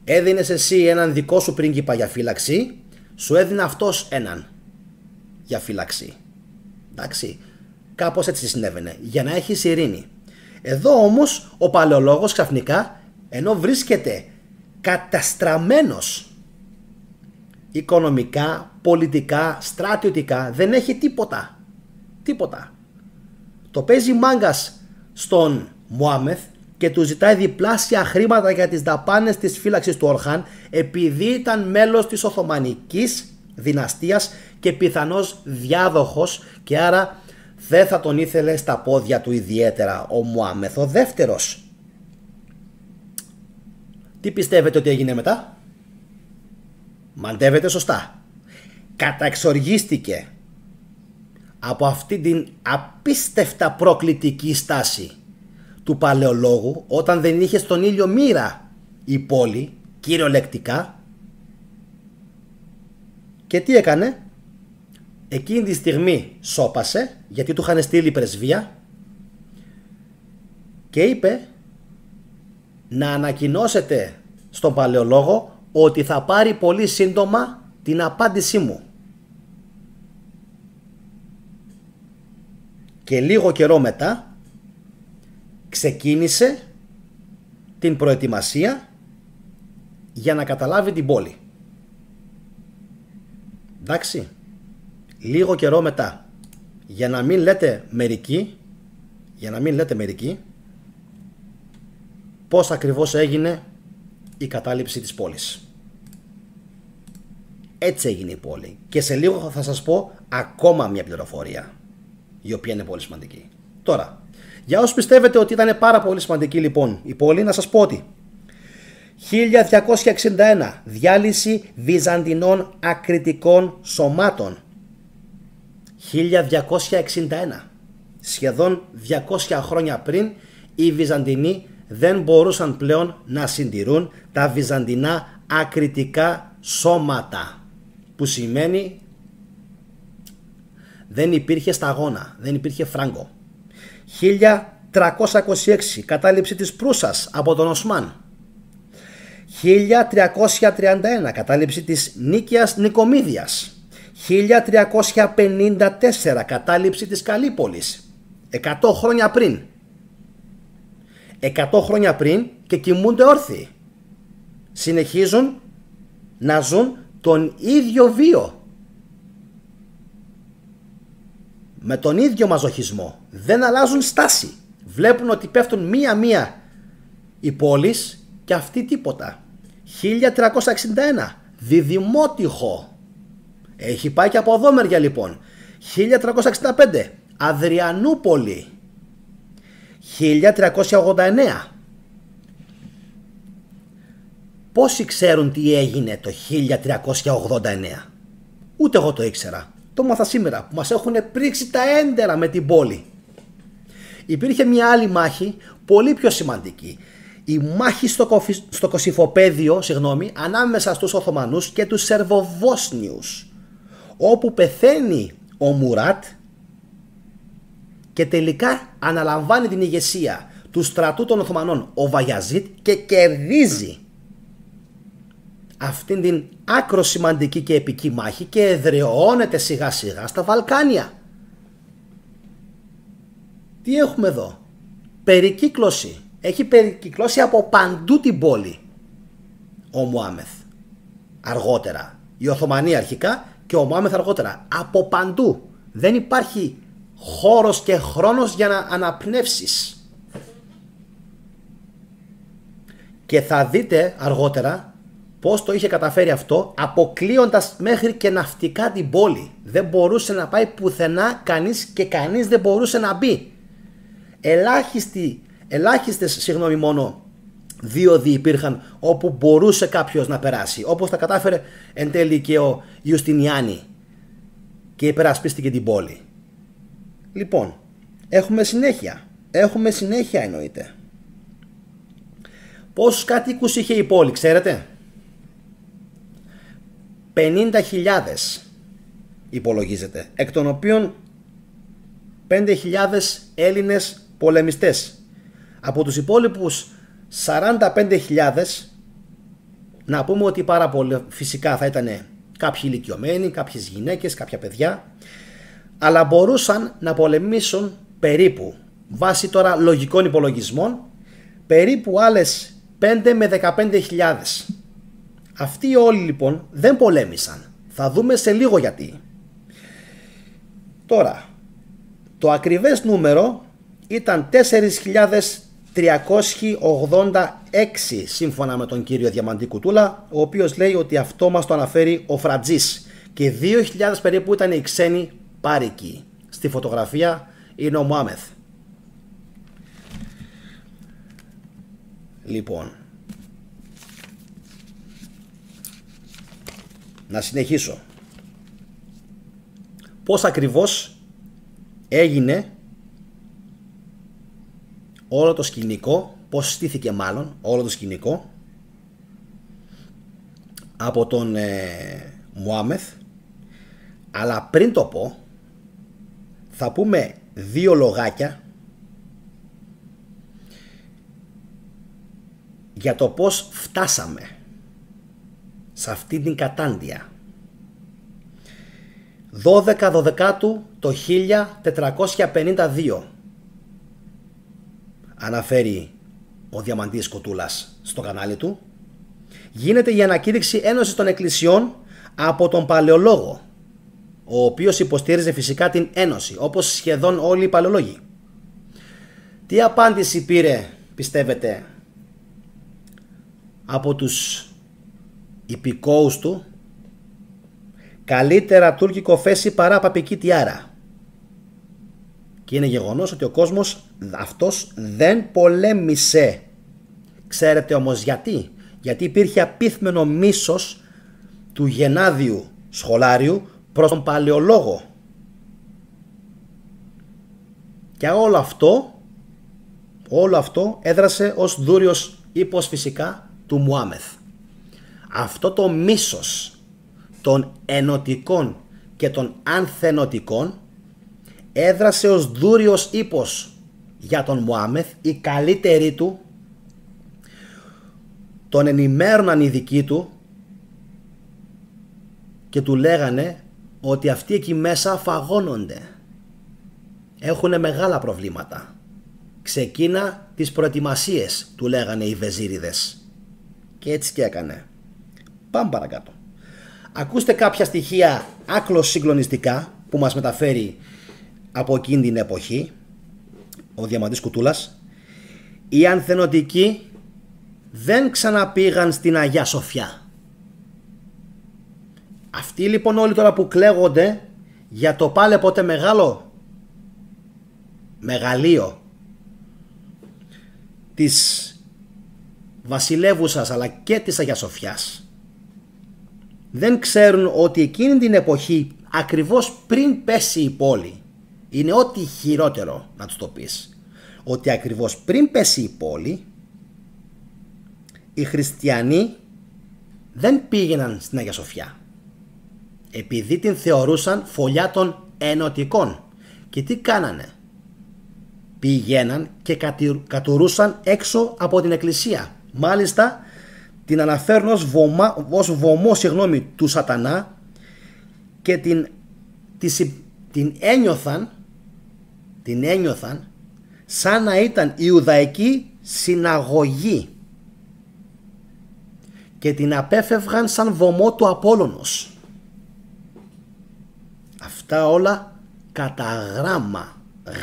Έδινες εσύ έναν δικό σου πρίγκιπα για φύλαξη, σου έδινε αυτός έναν για φύλαξη. Εντάξει, κάπως έτσι συνέβαινε, για να έχεις ειρήνη. Εδώ όμως ο παλαιολόγος ξαφνικά, ενώ βρίσκεται καταστραμμένος οικονομικά, πολιτικά, στρατιωτικά, δεν έχει τίποτα. Τίποτα. Το παίζει μάγκας στον Μωάμεθ και του ζητάει διπλάσια χρήματα για τις δαπάνες της φύλαξης του Ορχάν, επειδή ήταν μέλος της Οθωμανικής δυναστείας και πιθανώς διάδοχος, και άρα δεν θα τον ήθελε στα πόδια του ιδιαίτερα ο Μωάμεθ ο δεύτερος. Τι πιστεύετε ότι έγινε μετά? Μαντεύετε σωστά. Καταεξοργίστηκε από αυτή την απίστευτα προκλητική στάση του παλαιολόγου, όταν δεν είχε στον ήλιο μοίρα η πόλη, κυριολεκτικά. Και τι έκανε? Εκείνη τη στιγμή σώπασε, γιατί του είχαν στείλει πρεσβεία, και είπε να ανακοινώσετε στον παλαιολόγο ότι θα πάρει πολύ σύντομα την απάντησή μου. Και λίγο καιρό μετά ξεκίνησε την προετοιμασία για να καταλάβει την πόλη. Εντάξει, λίγο καιρό μετά, για να μην λέτε μερικοί, πώς ακριβώς έγινε η κατάληψη της πόλης. Έτσι έγινε η πόλη. Και σε λίγο θα σας πω ακόμα μια πληροφορία, η οποία είναι πολύ σημαντική. Τώρα, για όσους πιστεύετε ότι ήταν πάρα πολύ σημαντική λοιπόν η πόλη, να σας πω ότι 1261 διάλυση βυζαντινών ακριτικών σωμάτων. 1261, σχεδόν 200 χρόνια πριν, οι Βυζαντινοί δεν μπορούσαν πλέον να συντηρούν τα βυζαντινά ακριτικά σώματα, που σημαίνει δεν υπήρχε σταγόνα, δεν υπήρχε φράγκο. 1326 κατάληψη της Προύσας από τον Οσμάν. 1331 κατάληψη της Νίκαιας Νικομίδιας. 1354 κατάληψη της Καλύπολης. 100 χρόνια πριν. 100 χρόνια πριν και κοιμούνται όρθιοι. Συνεχίζουν να ζουν τον ίδιο βίο, με τον ίδιο μαζοχισμό. Δεν αλλάζουν στάση. Βλέπουν ότι πέφτουν μία-μία οι πόλεις και αυτοί τίποτα. 1361 Διδημότυχο. Έχει πάει και από εδώ μεριά λοιπόν. 1365 Αδριανούπολη. 1389. Πόσοι ξέρουν τι έγινε το 1389? Ούτε εγώ το ήξερα. Το μάθα σήμερα που μας έχουν πρίξει τα έντερα με την πόλη. Υπήρχε μια άλλη μάχη πολύ πιο σημαντική. Η μάχη στο Κωσυφοπαίδιο, ανάμεσα στους Οθωμανούς και τους Σερβοβόσνιους, όπου πεθαίνει ο Μουράτ και τελικά αναλαμβάνει την ηγεσία του στρατού των Οθωμανών ο Βαγιαζίτ και κερδίζει αυτήν την άκρο σημαντική και επική μάχη και εδραιώνεται σιγά σιγά στα Βαλκάνια. Τι έχουμε εδώ? Περικύκλωση. Έχει περικυκλώσει από παντού την πόλη ο Μωάμεθ. Αργότερα. Οι Οθωμανοί αρχικά και ο Μωάμεθ αργότερα. Από παντού. Δεν υπάρχει χώρος και χρόνος για να αναπνεύσεις. Και θα δείτε αργότερα πώς το είχε καταφέρει αυτό, αποκλείοντας μέχρι και ναυτικά την πόλη. Δεν μπορούσε να πάει πουθενά κανείς και κανείς δεν μπορούσε να μπει. Ελάχιστες μόνο δίωδοι υπήρχαν όπου μπορούσε κάποιος να περάσει. Όπως τα κατάφερε εν τέλει και ο Ιουστινιάνη και υπερασπίστηκε την πόλη. Λοιπόν, έχουμε συνέχεια εννοείται. Πόσους κατοίκους είχε η πόλη, ξέρετε? 50.000 υπολογίζεται, εκ των οποίων 5.000 Έλληνες πολεμιστές. Από τους υπόλοιπους 45.000 να πούμε ότι πάρα πολύ φυσικά θα ήταν κάποιοι ηλικιωμένοι, κάποιες γυναίκες, κάποια παιδιά, αλλά μπορούσαν να πολεμήσουν περίπου, βάσει τώρα λογικών υπολογισμών, περίπου άλλες 5 με 15.000. Αυτοί όλοι λοιπόν δεν πολέμησαν. Θα δούμε σε λίγο γιατί. Τώρα, το ακριβές νούμερο ήταν 4.386 σύμφωνα με τον κύριο Διαμαντή Κουτούλα, ο οποίος λέει ότι αυτό μας το αναφέρει ο Φρατζής, και 2.000 περίπου ήταν οι ξένοι πάρικοι. Στη φωτογραφία είναι ο Μωάμεθ. Λοιπόν, να συνεχίσω. Πώς ακριβώς έγινε όλο το σκηνικό, πώς στήθηκε μάλλον όλο το σκηνικό από τον Μωάμεθ. Αλλά πριν το πω, θα πούμε δύο λογάκια για το πώς φτάσαμε σε αυτή την κατάντια. 12 το 1452 αναφέρει ο Διαμαντής Κοτούλας στο κανάλι του. Γίνεται η ανακήρυξη Ένωσης των Εκκλησιών από τον Παλαιολόγο, ο οποίος υποστήριζε φυσικά την Ένωση, όπως σχεδόν όλοι οι παλαιολόγοι. Τι απάντηση πήρε, πιστεύετε, από τους υπηκόους του? Καλύτερα τουρκικό φέση παρά παπική τιάρα. Και είναι γεγονός ότι ο κόσμος αυτός δεν πολέμησε. Ξέρετε όμως γιατί? Γιατί υπήρχε απίθμενο μίσος του Γενάδιου Σχολάριου προς τον Παλαιολόγο. Και όλο αυτό έδρασε ως δούριος ύπος φυσικά του Μωάμεθ. Αυτό το μίσος των ενωτικών και των ανθενωτικών έδρασε ως δούριος ύπος για τον Μωάμεθ. Οι καλύτεροι του τον ενημέρωναν οι δικοί του και του λέγανε ότι αυτοί εκεί μέσα φαγώνονται, έχουν μεγάλα προβλήματα. Ξεκίνα τις προετοιμασίες, του λέγανε οι βεζίριδες. Και έτσι και έκανε. Πάμε παρακάτω. Ακούστε κάποια στοιχεία άκλως συγκλονιστικά που μας μεταφέρει από εκείνη την εποχή ο Διαμαντής Κουτούλας. Οι ανθενωτικοί δεν ξαναπήγαν στην Αγία Σοφιά. Αυτοί λοιπόν όλοι τώρα που κλαίγονται για το πάλε ποτέ μεγαλείο της βασιλεύουσας αλλά και της Αγίας Σοφιάς, δεν ξέρουν ότι εκείνη την εποχή, ακριβώς πριν πέσει η πόλη, είναι ό,τι χειρότερο να τους το πεις, ότι ακριβώς πριν πέσει η πόλη, οι χριστιανοί δεν πήγαιναν στην Αγία Σοφιά, επειδή την θεωρούσαν φωλιά των ενωτικών. Και τι κάνανε? πηγαίναν και κατουρούσαν έξω από την εκκλησία. Μάλιστα την αναφέρουν ως βωμό του σατανά και την ένιωθαν σαν να ήταν η Ιουδαϊκή συναγωγή και την απέφευγαν σαν βωμό του Απόλλωνος. Αυτά όλα κατά γράμμα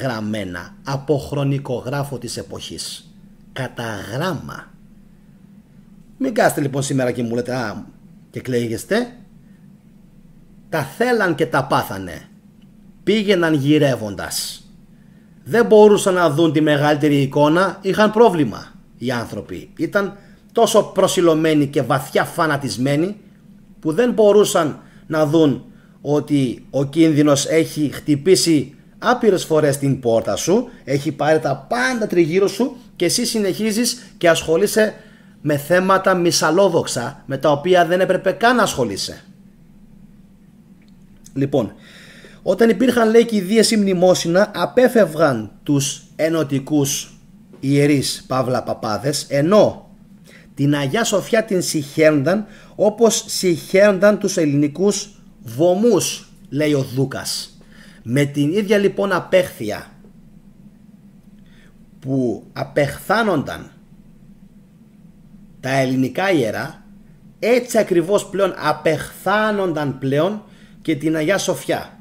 γραμμένα από χρονικογράφο της εποχής. Κατά γράμμα. Μην κάθετε λοιπόν σήμερα και μου λέτε και κλαίγεστε. Τα θέλαν και τα πάθανε. Πήγαιναν γυρεύοντας. Δεν μπορούσαν να δουν τη μεγαλύτερη εικόνα. Είχαν πρόβλημα οι άνθρωποι. Ήταν τόσο προσιλωμένοι και βαθιά φανατισμένοι που δεν μπορούσαν να δουν ότι ο κίνδυνος έχει χτυπήσει άπειρες φορές την πόρτα σου, έχει πάρει τα πάντα τριγύρω σου και εσύ συνεχίζεις και ασχολείσαι με θέματα μυσαλόδοξα με τα οποία δεν έπρεπε καν να ασχολείσαι. Λοιπόν, όταν υπήρχαν λέει κηδείες ή μνημόσυνα, απέφευγαν τους ενωτικούς ιερείς παύλα παπάδες, ενώ την Αγιά Σοφιά την συχαίνονταν όπως συχαίνονταν τους ελληνικούς βωμούς, λέει ο Δούκας. Με την ίδια λοιπόν απέχθεια που απεχθάνονταν τα ελληνικά ιερά, έτσι ακριβώς πλέον απεχθάνονταν πλέον και την Αγιά Σοφιά.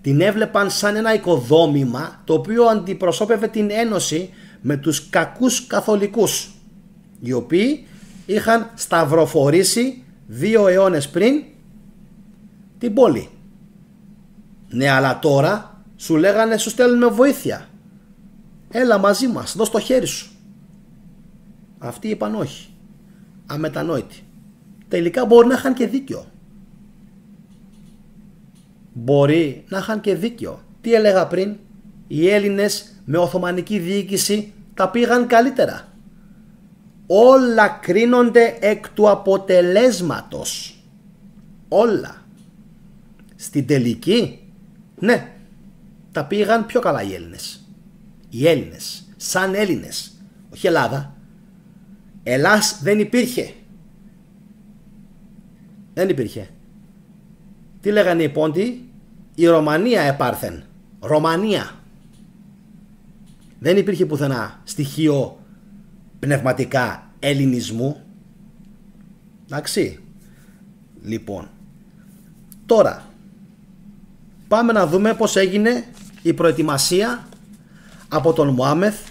Την έβλεπαν σαν ένα οικοδόμημα το οποίο αντιπροσώπευε την ένωση με τους κακούς καθολικούς, οι οποίοι είχαν σταυροφορήσει 2 αιώνες πριν την πόλη. Ναι, αλλά τώρα σου λέγανε σου στέλνουμε βοήθεια. Έλα μαζί μας, δώσ' το χέρι σου. Αυτοί είπαν όχι. Αμετανόητοι. Τελικά μπορεί να είχαν και δίκιο. Μπορεί να είχαν και δίκιο. Τι έλεγα πριν? Οι Έλληνες με Οθωμανική διοίκηση τα πήγαν καλύτερα. Όλα κρίνονται εκ του αποτελέσματος. Όλα. Στην τελική, ναι, τα πήγαν πιο καλά οι Έλληνες. Οι Έλληνες, σαν Έλληνες. Όχι Ελλάδα. Ελλάς δεν υπήρχε. Δεν υπήρχε. Τι λέγανε οι Πόντιοι? Η Ρωμανία επάρθεν. Ρωμανία. Δεν υπήρχε πουθενά στοιχείο πνευματικά ελληνισμού. Εντάξει. Λοιπόν, τώρα πάμε να δούμε πως έγινε η προετοιμασία από τον Μωάμεθ,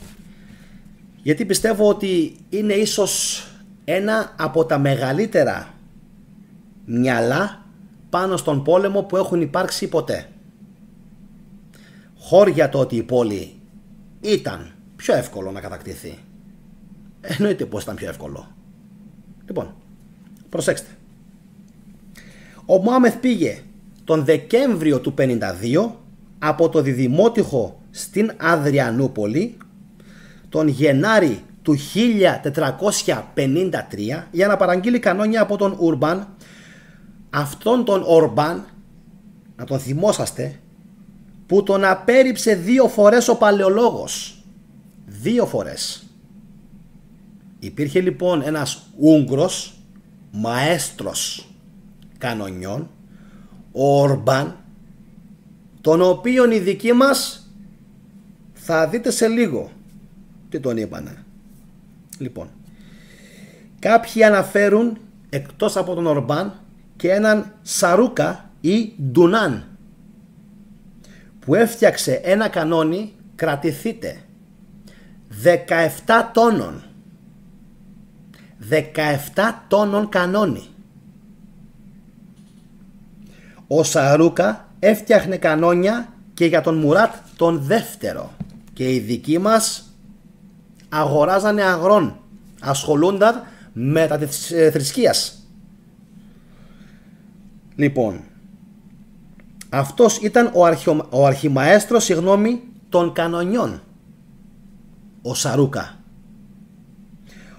γιατί πιστεύω ότι είναι ίσως ένα από τα μεγαλύτερα μυαλά πάνω στον πόλεμο που έχουν υπάρξει ποτέ. Χώρια το ότι η πόλη ήταν πιο εύκολο να κατακτηθεί. Εννοείται πως ήταν πιο εύκολο. Λοιπόν, προσέξτε. Ο Μωάμεθ πήγε τον Δεκέμβριο του 52 από το Διδημότυχο στην Αδριανούπολη, τον Γενάρη του 1453 για να παραγγείλει κανόνια από τον Ουρμπάν. Αυτόν τον Ορμπάν, να τον θυμόσαστε, που τον απέρριψε 2 φορές ο Παλαιολόγος. 2 φορές. Υπήρχε λοιπόν ένας Ούγγρος μαέστρος κανονιών, ο Ορμπάν, τον οποίον οι δικοί μας θα δείτε σε λίγο τι τον είπανε. Λοιπόν, κάποιοι αναφέρουν εκτός από τον Ορμπάν και έναν Σαρούκα ή Ντουνάν που έφτιαξε ένα κανόνι, κρατηθείτε, 17 τόνων. 17 τόνων κανόνι. Ο Σαρούκα έφτιαχνε κανόνια και για τον Μουράτ τον δεύτερο και οι δικοί μας αγοράζανε αγρών, ασχολούνταν με τα της θρησκείας. Λοιπόν, αυτός ήταν ο αρχιμαέστρος των κανονιών, ο Σαρούκα.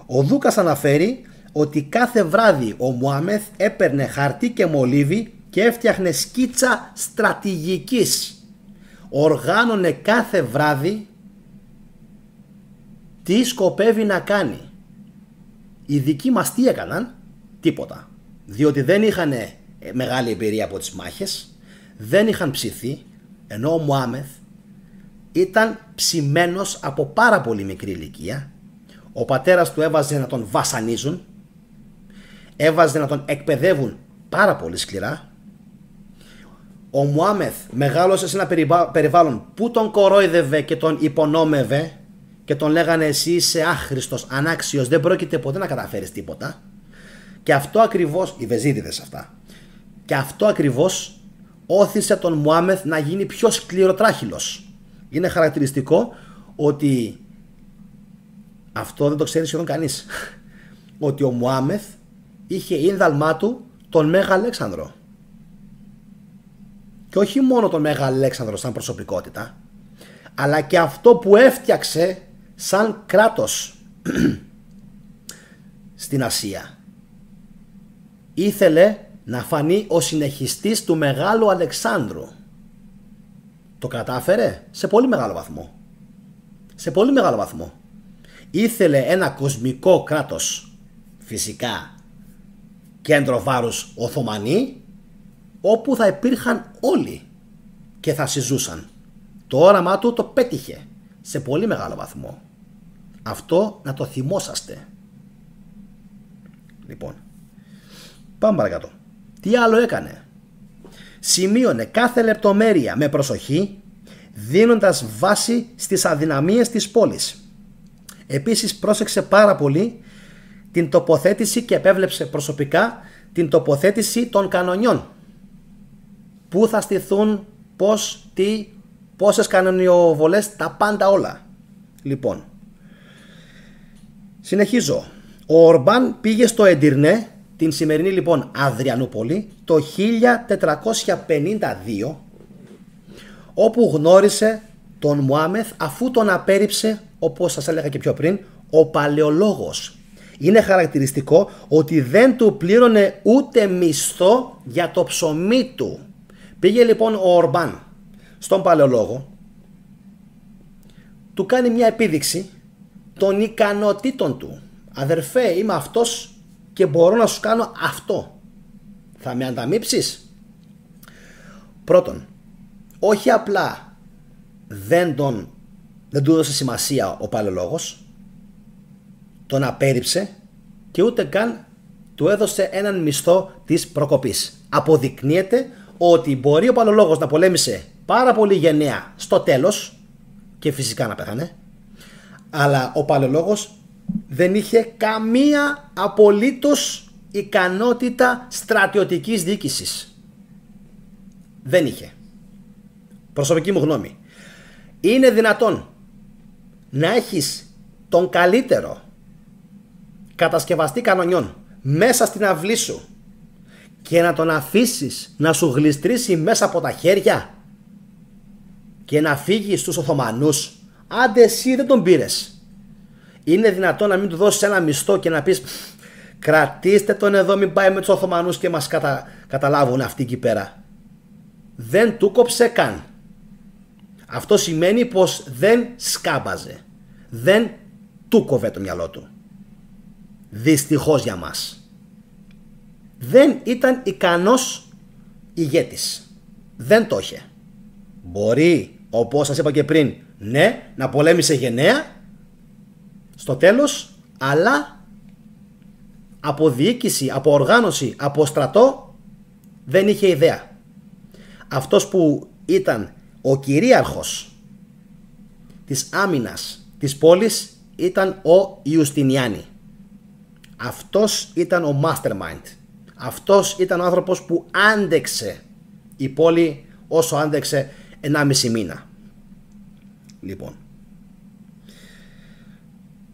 Ο Δούκας αναφέρει ότι κάθε βράδυ ο Μωάμεθ έπαιρνε χαρτί και μολύβι και έφτιαχνε σκίτσα στρατηγικής. Οργάνωνε κάθε βράδυ Τι σκοπεύει να κάνει? Οι δικοί μας τι έκαναν? Τίποτα. Διότι δεν είχαν μεγάλη εμπειρία από τις μάχες, δεν είχαν ψηθεί, ενώ ο Μωάμεθ ήταν ψημένος από πάρα πολύ μικρή ηλικία. Ο πατέρας του έβαζε να τον βασανίζουν, έβαζε να τον εκπαιδεύουν πάρα πολύ σκληρά. Ο Μωάμεθ μεγάλωσε σε ένα περιβάλλον που τον κορόιδευε και τον υπονόμευε και τον λέγανε εσύ είσαι άχρηστος, ανάξιος, δεν πρόκειται ποτέ να καταφέρεις τίποτα. Και αυτό ακριβώς, οι Βεζίδιδες αυτά, και αυτό ακριβώς όθησε τον Μωάμεθ να γίνει πιο σκληροτράχυλος. Είναι χαρακτηριστικό ότι αυτό δεν το ξέρει σχεδόν κανείς, ότι ο Μωάμεθ είχε ίνδαλμά του τον Μέγα Αλέξανδρο. Και όχι μόνο τον Μέγα Αλέξανδρο σαν προσωπικότητα, αλλά και αυτό που έφτιαξε σαν κράτος στην Ασία. Ήθελε να φανεί ο συνεχιστής του Μεγάλου Αλεξάνδρου. Το κατάφερε σε πολύ μεγάλο βαθμό. Σε πολύ μεγάλο βαθμό. Ήθελε ένα κοσμικό κράτος, φυσικά κέντρο βάρους Οθωμανοί, όπου θα υπήρχαν όλοι και θα συζούσαν. Το όραμά του το πέτυχε σε πολύ μεγάλο βαθμό. Αυτό να το θυμόσαστε. Λοιπόν, πάμε παρακάτω. Τι άλλο έκανε? Σημείωνε κάθε λεπτομέρεια με προσοχή, δίνοντας βάση στις αδυναμίες της πόλης. Επίσης πρόσεξε πάρα πολύ την τοποθέτηση και επέβλεψε προσωπικά την τοποθέτηση των κανονιών. Πού θα στηθούν, πώς, τι, πόσες κανονιοβολές, τα πάντα όλα. Λοιπόν, συνεχίζω. Ο Ορμπάν πήγε στο Εντυρνέ, την σημερινή λοιπόν Αδριανούπολη, το 1452, όπου γνώρισε τον Μωάμεθ αφού τον απέρριψε, όπως σας έλεγα και πιο πριν, ο Παλαιολόγος. Είναι χαρακτηριστικό ότι δεν του πλήρωνε ούτε μισθό για το ψωμί του. Πήγε λοιπόν ο Ορμπάν στον Παλαιολόγο, του κάνει μια επίδειξη των ικανοτήτων του. Αδερφέ, είμαι αυτός και μπορώ να σου κάνω αυτό. Θα με ανταμείψεις? Πρώτον, όχι απλά δεν του έδωσε σημασία ο Παλαιολόγος, τον απέρριψε και ούτε καν του έδωσε έναν μισθό της προκοπής. Αποδεικνύεται ότι μπορεί ο Παλαιολόγος να πολέμησε πάρα πολύ γενναία στο τέλος και φυσικά να πέθανε, αλλά ο Παλαιολόγος δεν είχε καμία απολύτως ικανότητα στρατιωτικής διοίκησης. Δεν είχε. Προσωπική μου γνώμη. Είναι δυνατόν να έχεις τον καλύτερο κατασκευαστή κανονιών μέσα στην αυλή σου και να τον αφήσεις να σου γλιστρήσει μέσα από τα χέρια και να φύγει στους Οθωμανούς? Άντε εσύ δεν τον πήρες. Είναι δυνατόν να μην του δώσεις ένα μισθό και να πεις κρατήστε τον εδώ, μην πάει με τους Οθωμανούς και μας καταλάβουν αυτοί εκεί πέρα? Δεν του κόψε καν. Αυτό σημαίνει πως δεν σκάμπαζε. Δεν του κόβε το μυαλό του. Δυστυχώς για μας. Δεν ήταν ικανός ηγέτης. Δεν το είχε. Μπορεί, όπως σας είπα και πριν, ναι, να πολέμησε γενναία στο τέλος, αλλά από διοίκηση, από οργάνωση, από στρατό δεν είχε ιδέα. Αυτός που ήταν ο κυρίαρχος της άμυνας της πόλης ήταν ο Ιουστινιάνη. Αυτός ήταν ο mastermind. Αυτός ήταν ο άνθρωπος που άντεξε η πόλη όσο άντεξε 1,5 μήνα. Λοιπόν,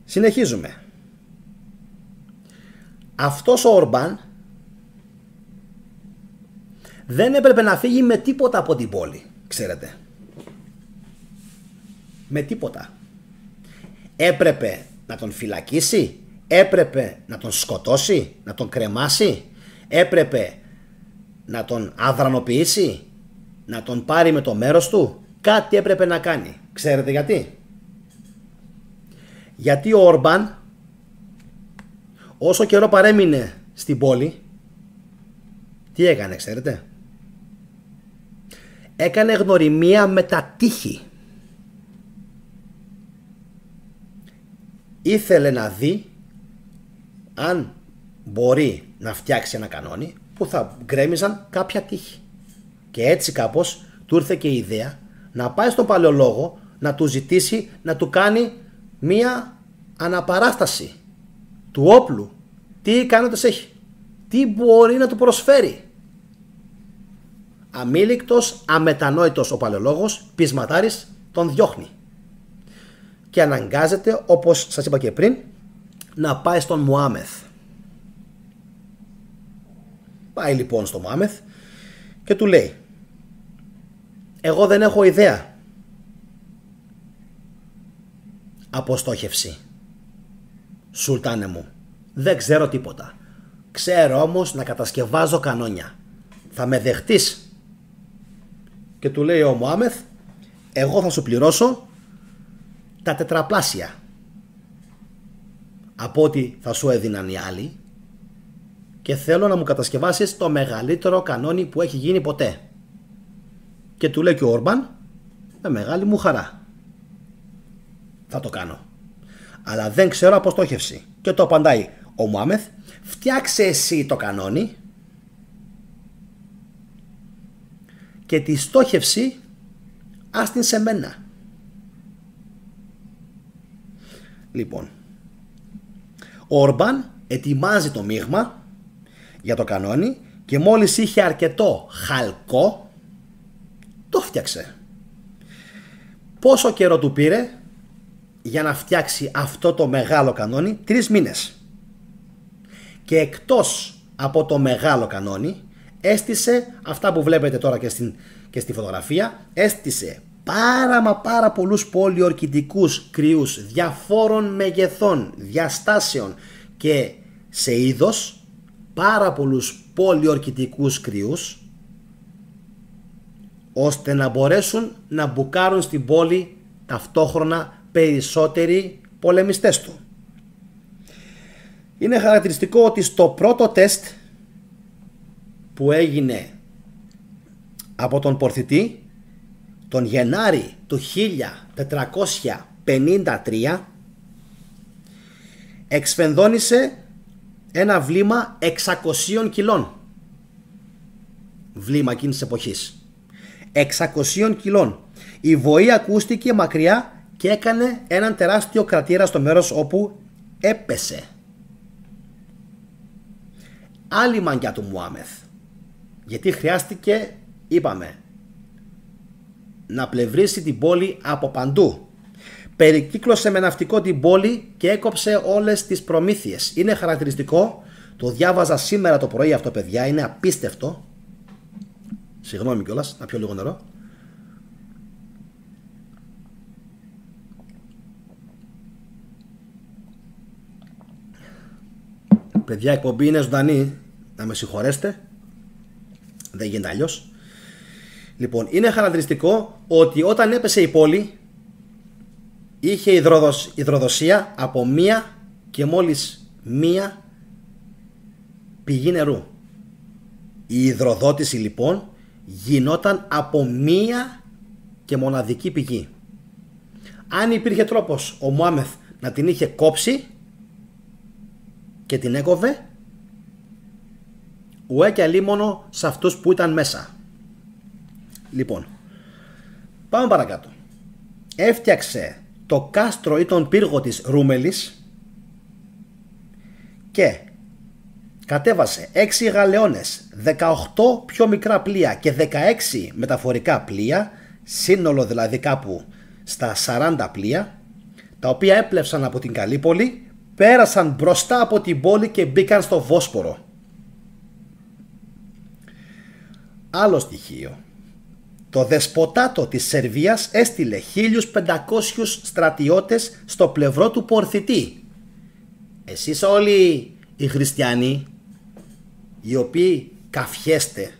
συνεχίζουμε. Αυτός ο Ορμπάν δεν έπρεπε να φύγει με τίποτα από την πόλη, ξέρετε. Με τίποτα. Έπρεπε να τον φυλακίσει, έπρεπε να τον σκοτώσει, να τον κρεμάσει, έπρεπε να τον αδρανοποιήσει, να τον πάρει με το μέρος του. Κάτι έπρεπε να κάνει. Ξέρετε γιατί? Γιατί ο Ορμπάν, όσο καιρό παρέμεινε στην πόλη, τι έκανε, ξέρετε? Έκανε γνωριμία με τα τείχη. Ήθελε να δει αν μπορεί να φτιάξει ένα κανόνι που θα γκρέμιζαν κάποια τείχη. Και έτσι κάπως του ήρθε και η ιδέα να πάει στον παλαιολόγο να του ζητήσει να του κάνει μία αναπαράσταση του όπλου. Τι ικανότητες έχει, τι μπορεί να του προσφέρει. Αμήλικτος, αμετανόητος ο παλαιολόγος, πεισματάρης, τον διώχνει. Και αναγκάζεται, όπως σας είπα και πριν, να πάει στον Μουάμεθ. Πάει λοιπόν στον Μουάμεθ και του λέει: εγώ δεν έχω ιδέα από στόχευση, Σουλτάνε μου. Δεν ξέρω τίποτα. Ξέρω όμως να κατασκευάζω κανόνια. Θα με δεχτείς? Και του λέει ο Μουάμεθ: εγώ θα σου πληρώσω τα τετραπλάσια από ό,τι θα σου έδιναν οι άλλοι και θέλω να μου κατασκευάσεις το μεγαλύτερο κανόνι που έχει γίνει ποτέ. Και του λέει και ο Ορμπάν: με μεγάλη μου χαρά, θα το κάνω, αλλά δεν ξέρω από στόχευση. Και το απαντάει ο Μουάμεθ: φτιάξε εσύ το κανόνι και τη στόχευση ας την σε μένα. Λοιπόν, ο Ορμπάν ετοιμάζει το μείγμα για το κανόνι και μόλις είχε αρκετό χαλκό το φτιάξε. Πόσο καιρό του πήρε για να φτιάξει αυτό το μεγάλο κανόνι? 3 μήνες. Και εκτός από το μεγάλο κανόνι έστησε αυτά που βλέπετε τώρα και στη φωτογραφία. Έστησε πάρα πολλούς πολιορκητικούς κρυούς διαφόρων μεγεθών, διαστάσεων και σε είδος, πάρα πολλούς πολιορκητικούς κρυούς, ώστε να μπορέσουν να μπουκάρουν στην πόλη ταυτόχρονα περισσότεροι πολεμιστές του. Είναι χαρακτηριστικό ότι στο πρώτο τεστ που έγινε από τον Πορθητή τον Γενάρη του 1453 εξφενδώνησε ένα βλήμα 600 κιλών. Βλήμα εκείνης της εποχής. 600 κιλών. Η βοή ακούστηκε μακριά και έκανε έναν τεράστιο κρατήρα στο μέρος όπου έπεσε. Άλλη μαγκιά του Μουάμεθ. Γιατί χρειάστηκε, είπαμε, να πλευρίσει την πόλη από παντού. Περικύκλωσε με ναυτικό την πόλη και έκοψε όλες τις προμήθειες. Είναι χαρακτηριστικό, το διάβαζα σήμερα το πρωί αυτό, παιδιά, είναι απίστευτο. Συγγνώμη κιόλας, να πιω λίγο νερό. Παιδιά, η εκπομπή είναι ζωντανή, να με συγχωρέσετε, δεν γίνεται αλλιώς. Λοιπόν, είναι χαρακτηριστικό ότι όταν έπεσε η πόλη είχε υδροδοσία από μία και μόλις μία πηγή νερού. Η υδροδότηση λοιπόν γινόταν από μία και μοναδική πηγή. Αν υπήρχε τρόπος ο Μουάμεθ να την είχε κόψει και την έκοβε, ουέ και αλίμονο σε αυτούς που ήταν μέσα. Λοιπόν, πάμε παρακάτω. Έφτιαξε το κάστρο ή τον πύργο της Ρούμελης και κατέβασε 6 γαλεώνες, 18 πιο μικρά πλοία και 16 μεταφορικά πλοία, σύνολο δηλαδή κάπου στα 40 πλοία, τα οποία έπλευσαν από την Καλύπολη, πέρασαν μπροστά από την πόλη και μπήκαν στο Βόσπορο. Άλλο στοιχείο. Το δεσποτάτο της Σερβίας έστειλε 1500 στρατιώτες στο πλευρό του Πορθητή. Εσείς όλοι οι χριστιανοί, οι οποίοι καφιέστε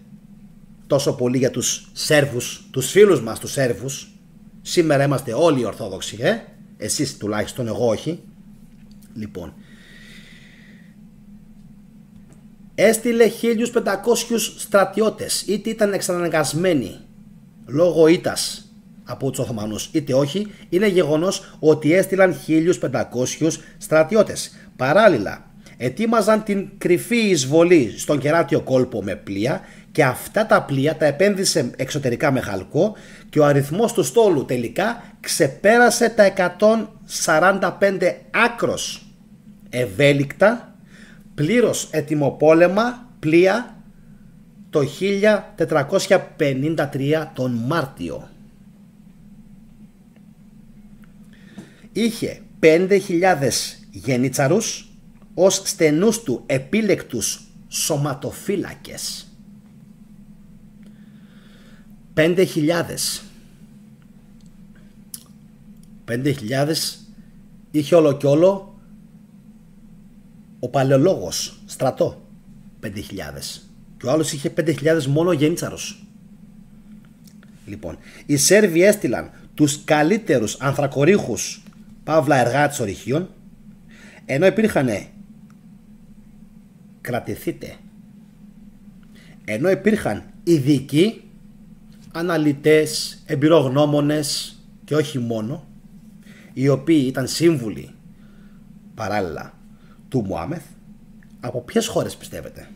τόσο πολύ για τους Σέρβους, τους φίλους μας τους Σέρβους, σήμερα είμαστε όλοι Ορθόδοξοι, εσείς τουλάχιστον, εγώ όχι. Λοιπόν, έστειλε 1.500 στρατιώτες, είτε ήταν εξαναγκασμένοι λόγω ήττας από τους Οθωμανούς είτε όχι. Είναι γεγονός ότι έστειλαν 1.500 στρατιώτες. Παράλληλα ετοίμαζαν την κρυφή εισβολή στον κεράτιο κόλπο με πλοία, και αυτά τα πλοία τα επένδυσε εξωτερικά με χαλκό, και ο αριθμός του στόλου τελικά ξεπέρασε τα 145 άκρος ευέλικτα, πλήρως ετοιμοπόλεμα πλοία το 1453 τον Μάρτιο. Είχε 5.000 γενίτσαρους ως στενούς του επίλεκτους σωματοφύλακες. 5.000 είχε όλο κι όλο ο παλαιολόγος στρατό. 5.000 και ο άλλος είχε 5.000 μόνο γενίτσαρους. Λοιπόν, οι Σέρβοι έστειλαν τους καλύτερους ανθρακορίχους παύλα εργάτες ορυχείων, ενώ υπήρχαν ειδικοί, αναλυτές, εμπειρογνώμονες και όχι μόνο, οι οποίοι ήταν σύμβουλοι παράλληλα του Μωάμεθ. Από ποιες χώρες πιστεύετε?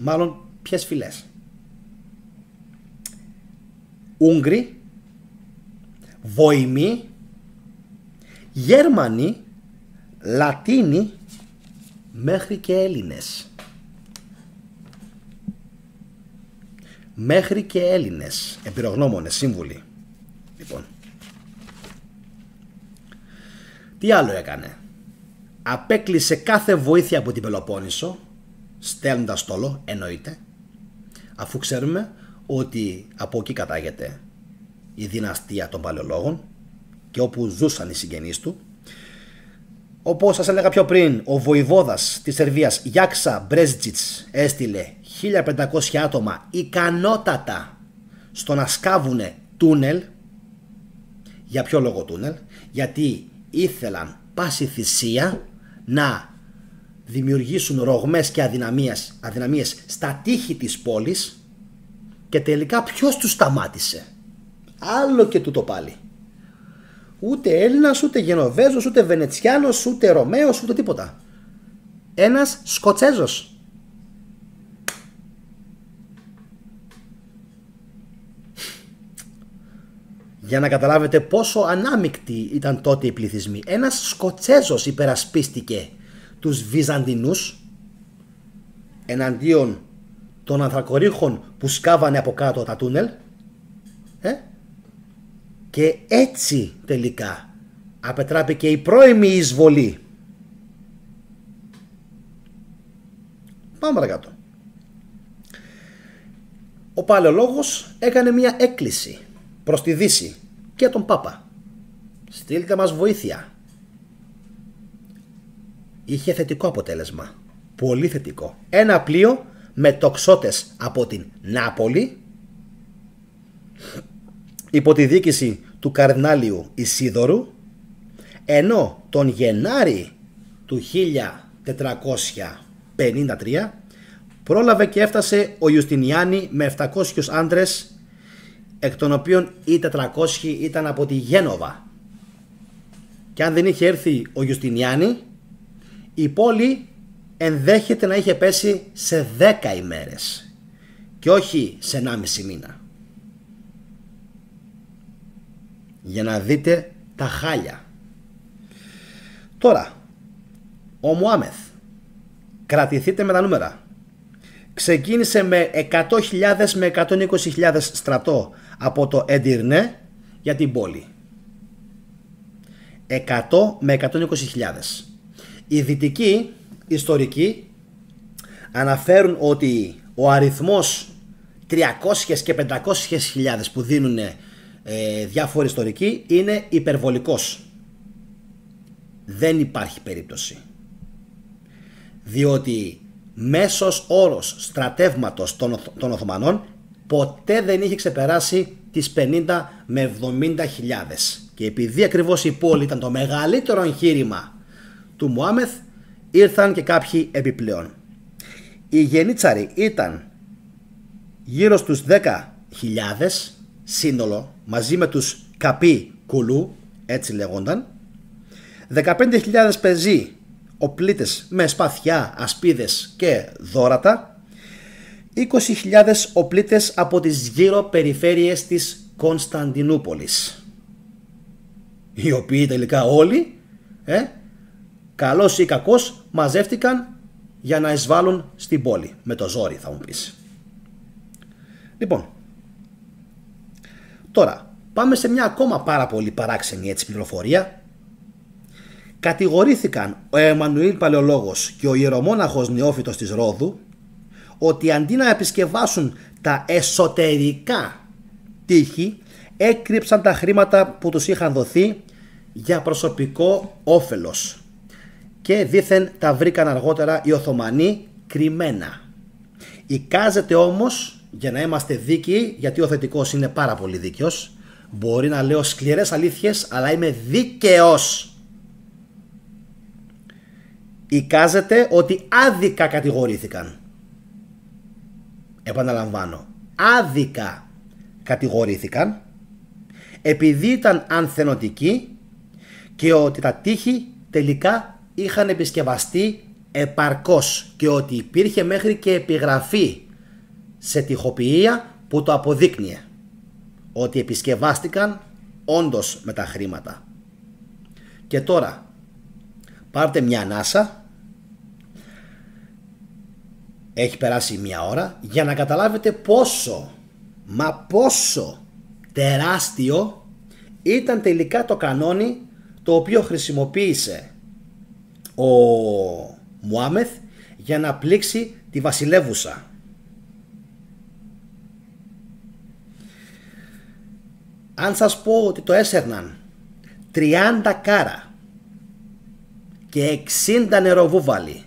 Μάλλον ποιες φυλές? Ούγγροι, Βοημοί, Γερμανοί, Λατίνοι, μέχρι και Έλληνες. Μέχρι και Έλληνες εμπειρογνώμονες, σύμβουλοι. Λοιπόν, τι άλλο έκανε? Απέκλεισε κάθε βοήθεια από την Πελοπόννησο, στέλνοντας στόλο, εννοείται, αφού ξέρουμε ότι από εκεί κατάγεται η δυναστεία των παλαιολόγων και όπου ζούσαν οι συγγενείς του. Όπως σας έλεγα πιο πριν, ο βοηβόδας της Σερβίας Γιάξα Μπρέζιτς έστειλε 1.500 άτομα ικανότατα στο να σκάβουνε τούνελ. Για ποιο λόγο τούνελ? Γιατί ήθελαν πάση θυσία να δημιουργήσουν ρογμές και αδυναμίες στα τείχη της πόλης, και τελικά ποιος τους σταμάτησε? Άλλο και τούτο πάλι. Ούτε Έλληνας, ούτε Γενοβέζος, ούτε Βενετσιάνος, ούτε Ρωμαίος, ούτε τίποτα. Ένας Σκοτσέζος. Για να καταλάβετε πόσο ανάμεικτοι ήταν τότε οι πληθυσμοί. Ένας Σκοτσέζος υπερασπίστηκε τους Βυζαντινούς εναντίον των ανθρακορίχων που σκάβανε από κάτω τα τούνελ, και έτσι τελικά απετράπηκε η πρώιμη εισβολή. Πάμε παρακάτω. Ο παλαιολόγος έκανε μια έκκληση προς τη Δύση και τον Πάπα. Στείλτε μας βοήθεια. Είχε θετικό αποτέλεσμα. Πολύ θετικό. Ένα πλοίο με τοξότες από την Νάπολη, υπό τη διοίκηση του καρδινάλιου Ισίδωρου, ενώ τον Γενάρη του 1453 πρόλαβε και έφτασε ο Ιουστινιάνη με 700 άντρες, εκ των οποίων οι 400 ήταν από τη Γένοβα. Και αν δεν είχε έρθει ο Ιουστινιάνη, η πόλη ενδέχεται να είχε πέσει σε 10 ημέρες και όχι σε 1,5 μήνα. Για να δείτε τα χάλια. Τώρα, ο Μωάμεθ, κρατηθείτε με τα νούμερα, ξεκίνησε με 100.000 με 120.000 στρατό από το Εντυρνέ για την πόλη. 100 με 120.000. Οι δυτικοί ιστορικοί αναφέρουν ότι ο αριθμός 300 και 500.000 που δίνουν διάφοροι ιστορικοί είναι υπερβολικός. Δεν υπάρχει περίπτωση, διότι μέσος όρος στρατεύματος των Οθωμανών ποτέ δεν είχε ξεπεράσει τις 50 με 70.000, και επειδή ακριβώς η πόλη ήταν το μεγαλύτερο εγχείρημα του Μωάμεθ ήρθαν και κάποιοι επιπλέον. Οι γενίτσαροι ήταν γύρω στους 10.000 σύνολο, μαζί με τους καπί κουλού, έτσι λέγονταν, 15.000 πεζοί οπλίτες με σπαθιά, ασπίδες και δώρατα, 20.000 οπλίτες από τις γύρω περιφέρειες της Κωνσταντινούπολης, οι οποίοι τελικά όλοι, καλός ή κακός, μαζεύτηκαν για να εισβάλλουν στην πόλη. Με το ζόρι, θα μου πεις. Λοιπόν, τώρα πάμε σε μια ακόμα πάρα πολύ παράξενη έτσι πληροφορία. Κατηγορήθηκαν ο Εμμανουήλ Παλαιολόγος και ο ιερομόναχος Νεόφυτος της Ρόδου ότι αντί να επισκευάσουν τα εσωτερικά τείχη, έκρυψαν τα χρήματα που τους είχαν δοθεί για προσωπικό όφελος και δήθεν τα βρήκαν αργότερα οι Οθωμανοί κρυμμένα. Εικάζεται όμως, για να είμαστε δίκαιοι, γιατί ο θετικός είναι πάρα πολύ δίκαιος, μπορεί να λέω σκληρές αλήθειες, αλλά είμαι δίκαιος. Εικάζεται ότι άδικα κατηγορήθηκαν. Επαναλαμβάνω, άδικα κατηγορήθηκαν επειδή ήταν ανθενωτικοί και ότι τα τείχη τελικά είχαν επισκευαστεί επαρκώς και ότι υπήρχε μέχρι και επιγραφή σε τοιχοποιία που το αποδείκνυε ότι επισκευάστηκαν όντως με τα χρήματα. Και τώρα πάρτε μια ανάσα, έχει περάσει μια ώρα, για να καταλάβετε πόσο, μα πόσο τεράστιο ήταν τελικά το κανόνι το οποίο χρησιμοποίησε ο Μωάμεθ για να πλήξει τη βασιλεύουσα. Αν σας πω ότι το έσερναν 30 κάρα και 60 νεροβούβαλοι,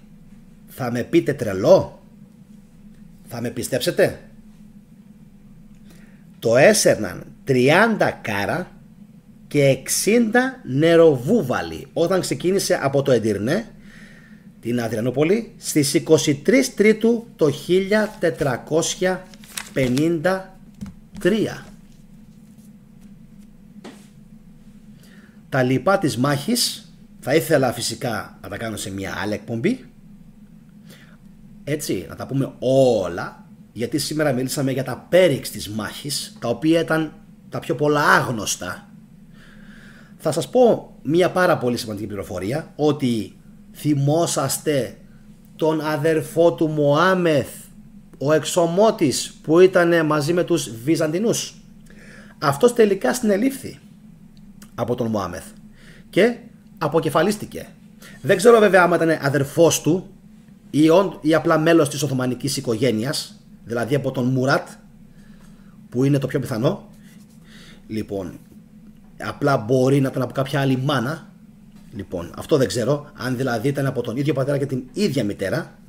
θα με πείτε τρελό? Θα με πιστέψετε? Το έσερναν 30 κάρα και 60 νεροβούβαλοι όταν ξεκίνησε από το Εντυρνέ, την Αδριανούπολη, στις 23 Τρίτου το 1453. Τα λοιπά της μάχης θα ήθελα φυσικά να τα κάνω σε μια άλλη εκπομπή, έτσι, να τα πούμε όλα, γιατί σήμερα μιλήσαμε για τα πέριξ της μάχης, τα οποία ήταν τα πιο πολλά άγνωστα. Θα σας πω μια πάρα πολύ σημαντική πληροφορία, ότι θυμόσαστε τον αδερφό του Μωάμεθ, ο εξομότης που ήταν μαζί με τους Βυζαντινούς? Αυτός τελικά συνελήφθη από τον Μωάμεθ και αποκεφαλίστηκε. Δεν ξέρω βέβαια άμα ήταν αδερφός του ή απλά μέλος της Οθωμανικής οικογένειας, δηλαδή από τον Μουράτ, που είναι το πιο πιθανό. Λοιπόν, απλά μπορεί να ήταν από κάποια άλλη μάνα. Λοιπόν, αυτό δεν ξέρω, αν δηλαδή ήταν από τον ίδιο πατέρα και την ίδια μητέρα.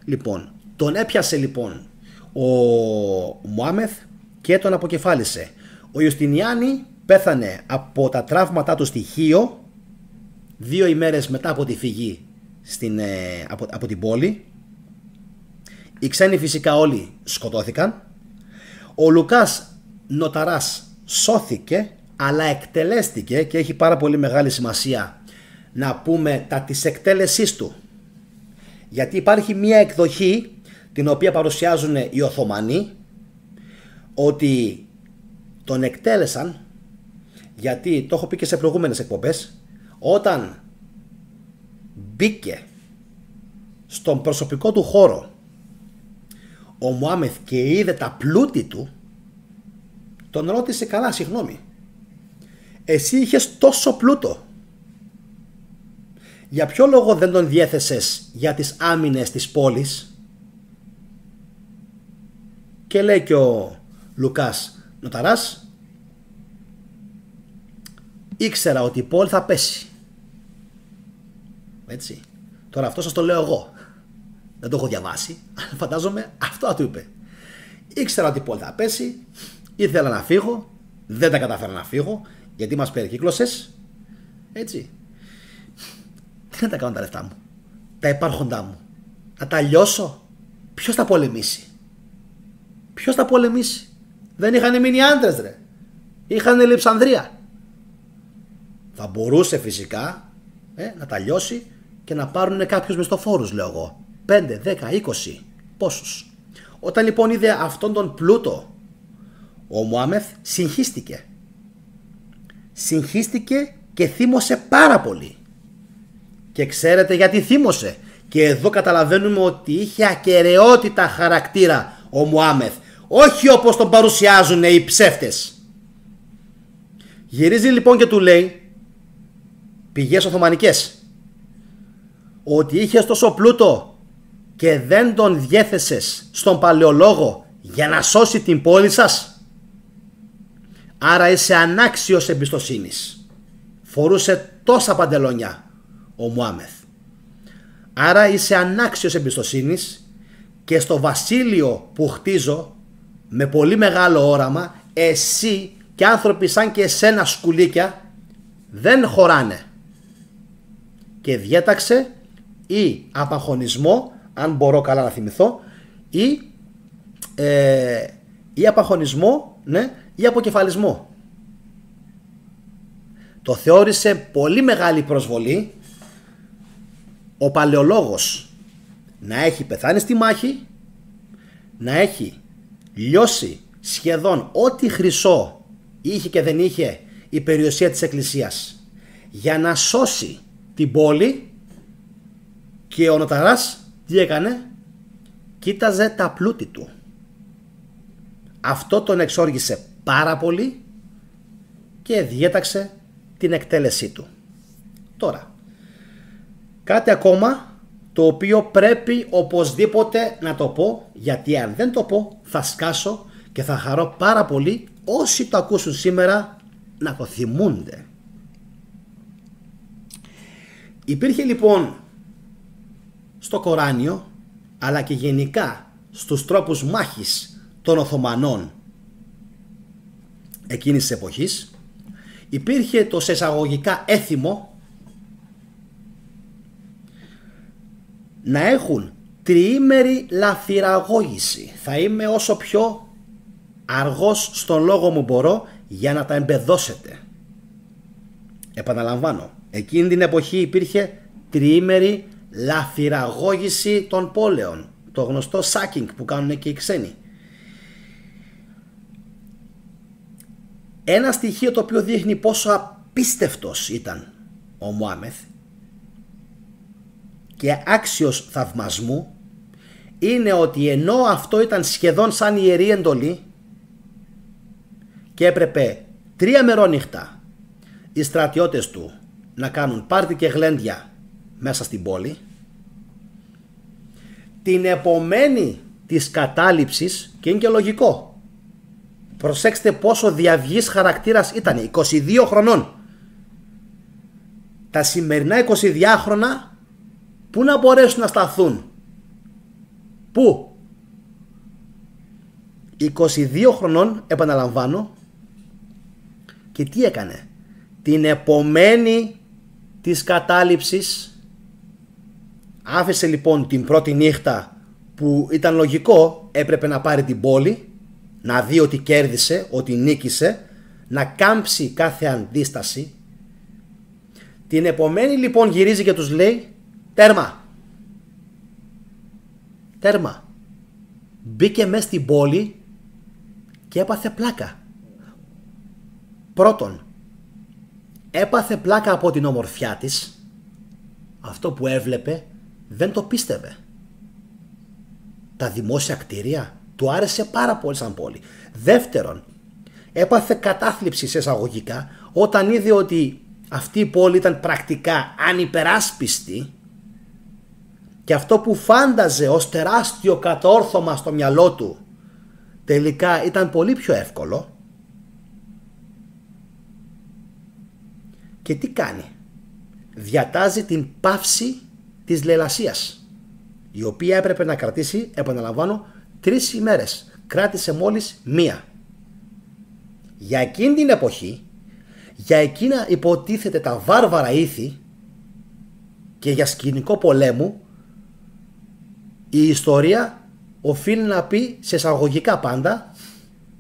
Λοιπόν, τον έπιασε λοιπόν ο Μωάμεθ και τον αποκεφάλισε. Ο Ιουστινιάνη πέθανε από τα τραύματά του στη Χίο 2 ημέρες μετά από τη φυγή από την πόλη. Οι ξένοι φυσικά όλοι σκοτώθηκαν. Ο Λουκάς Νοταράς σώθηκε, αλλά εκτελέστηκε, και έχει πάρα πολύ μεγάλη σημασία να πούμε τα της εκτέλεσής του, γιατί υπάρχει μια εκδοχή την οποία παρουσιάζουν οι Οθωμανοί ότι τον εκτέλεσαν, γιατί το έχω πει και σε προηγούμενες εκπομπές, όταν μπήκε στον προσωπικό του χώρο ο Μωάμεθ και είδε τα πλούτη του, τον ρώτησε, καλά, συγγνώμη, εσύ είχες τόσο πλούτο, για ποιο λόγο δεν τον διέθεσες για τις άμυνες της πόλης? Και λέει και ο Λουκάς Νοταράς, ήξερα ότι η πόλη θα πέσει. Έτσι. Τώρα αυτό σας το λέω εγώ, δεν το έχω διαβάσει, φαντάζομαι αυτό θα του είπε. Ήξερα ότι η πόλη θα πέσει, ήθελα να φύγω, δεν τα καταφέρα να φύγω, γιατί μας περικύκλωσες. Έτσι. Τι να τα κάνω τα λεφτά μου, τα υπάρχοντά μου, να τα λιώσω? Ποιος θα πολεμήσει? Ποιος θα πολεμήσει? Δεν είχαν μείνει άντρες ρε, είχαν Λειψανδρία. Θα μπορούσε φυσικά να τα λιώσει και να πάρουν κάποιους μισθοφόρους, λέω εγώ, 5, 10, 20, πόσους. Όταν λοιπόν είδε αυτόν τον πλούτο, ο Μωάμεθ συγχύστηκε. Συγχύστηκε και θύμωσε πάρα πολύ. Και ξέρετε γιατί θύμωσε? Και εδώ καταλαβαίνουμε ότι είχε ακεραιότητα χαρακτήρα ο Μωάμεθ, όχι όπως τον παρουσιάζουν οι ψεύτες. Γυρίζει λοιπόν και του λέει, πηγές Οθωμανικές, ότι είχες τόσο πλούτο και δεν τον διέθεσες στον παλαιολόγο για να σώσει την πόλη σας? Άρα είσαι ανάξιος εμπιστοσύνης. Φορούσε τόσα παντελόνια ο Μωάμεθ. Άρα είσαι ανάξιος εμπιστοσύνης και στο βασίλειο που χτίζω με πολύ μεγάλο όραμα, εσύ και άνθρωποι σαν και εσένα σκουλίκια δεν χωράνε. Και διέταξε ή απαγχωνισμό, αν μπορώ καλά να θυμηθώ, ή απαγχωνισμό, ναι, ή αποκεφαλισμό. Το θεώρησε πολύ μεγάλη προσβολή ο παλαιολόγος να έχει πεθάνει στη μάχη, να έχει λιώσει σχεδόν ό,τι χρυσό είχε και δεν είχε η περιουσία της εκκλησίας για να σώσει την πόλη, και ο νοταράς τι έκανε? Κοίταζε τα πλούτη του. Αυτό τον εξόργησε πάρα πολύ και διέταξε την εκτέλεσή του. Τώρα, κάτι ακόμα το οποίο πρέπει οπωσδήποτε να το πω, γιατί αν δεν το πω θα σκάσω και θα χαρώ πάρα πολύ όσοι το ακούσουν σήμερα να το θυμούνται. Υπήρχε λοιπόν στο Κοράνιο, αλλά και γενικά στους τρόπους μάχης των Οθωμανών εκείνης της εποχής, υπήρχε το σε εισαγωγικά έθιμο να έχουν τριήμερη λαφυραγώγηση. Θα είμαι όσο πιο αργός στον λόγο μου μπορώ για να τα εμπεδώσετε. Επαναλαμβάνω, εκείνη την εποχή υπήρχε τριήμερη λαφυραγώγηση των πόλεων, το γνωστό sacking που κάνουν και οι ξένοι. Ένα στοιχείο το οποίο δείχνει πόσο απίστευτος ήταν ο Μωάμεθ και άξιος θαυμασμού είναι ότι ενώ αυτό ήταν σχεδόν σαν ιερή εντολή και έπρεπε 3 μερόνυχτα οι στρατιώτες του να κάνουν πάρτι και γλέντια μέσα στην πόλη, την επομένη της κατάληψης, και είναι και λογικό, προσέξτε πόσο διαυγής χαρακτήρας ήταν, 22 χρονών. Τα σημερινά 22χρονα πού να μπορέσουν να σταθούν? Πού? 22 χρονών, επαναλαμβάνω, και τι έκανε? Την επομένη της κατάληψης άφησε λοιπόν την πρώτη νύχτα που ήταν λογικό, έπρεπε να πάρει την πόλη, να δει ότι κέρδισε, ότι νίκησε, να κάμψει κάθε αντίσταση. Την επομένη λοιπόν γυρίζει και τους λέει τέρμα. Τέρμα. Μπήκε μέσα στην πόλη και έπαθε πλάκα. Πρώτον, έπαθε πλάκα από την ομορφιά της. Αυτό που έβλεπε δεν το πίστευε. Τα δημόσια κτίρια του άρεσε πάρα πολύ σαν πόλη. Δεύτερον, έπαθε κατάθλιψη σε εισαγωγικά όταν είδε ότι αυτή η πόλη ήταν πρακτικά ανυπεράσπιστη και αυτό που φάνταζε ως τεράστιο κατόρθωμα στο μυαλό του τελικά ήταν πολύ πιο εύκολο. Και τι κάνει? Διατάζει την πάυση της λαιλασίας, η οποία έπρεπε να κρατήσει, επαναλαμβάνω, 3 ημέρες. Κράτησε μόλις 1. Για εκείνη την εποχή, για εκείνα υποτίθεται τα βάρβαρα ήθη, και για σκηνικό πολέμου, η ιστορία οφείλει να πει σε εισαγωγικά πάντα,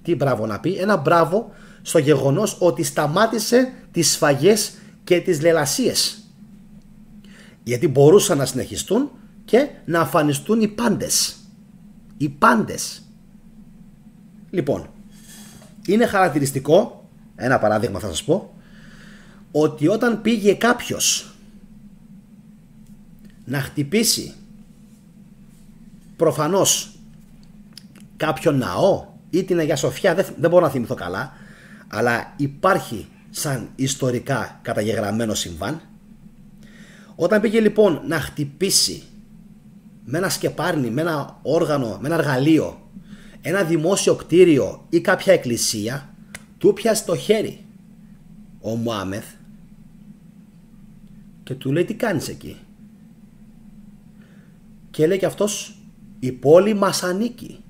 τι μπράβο να πει, ένα μπράβο στο γεγονός ότι σταμάτησε τις σφαγές και τις λαιλασίες, γιατί μπορούσαν να συνεχιστούν και να αφανιστούν οι πάντες. Οι πάντες. Λοιπόν, είναι χαρακτηριστικό, ένα παράδειγμα θα σας πω, ότι όταν πήγε κάποιος να χτυπήσει προφανώς κάποιον ναό ή την Αγία Σοφιά, δεν μπορώ να θυμηθώ καλά, αλλά υπάρχει σαν ιστορικά καταγεγραμμένο συμβάν. Όταν πήγε λοιπόν να χτυπήσει με ένα σκεπάρνι, με ένα όργανο, με ένα εργαλείο, ένα δημόσιο κτίριο ή κάποια εκκλησία, του πιάσει το χέρι ο Μωάμεθ και του λέει, τι κάνεις εκεί? Και λέει και αυτός, η πόλη μας ανήκει.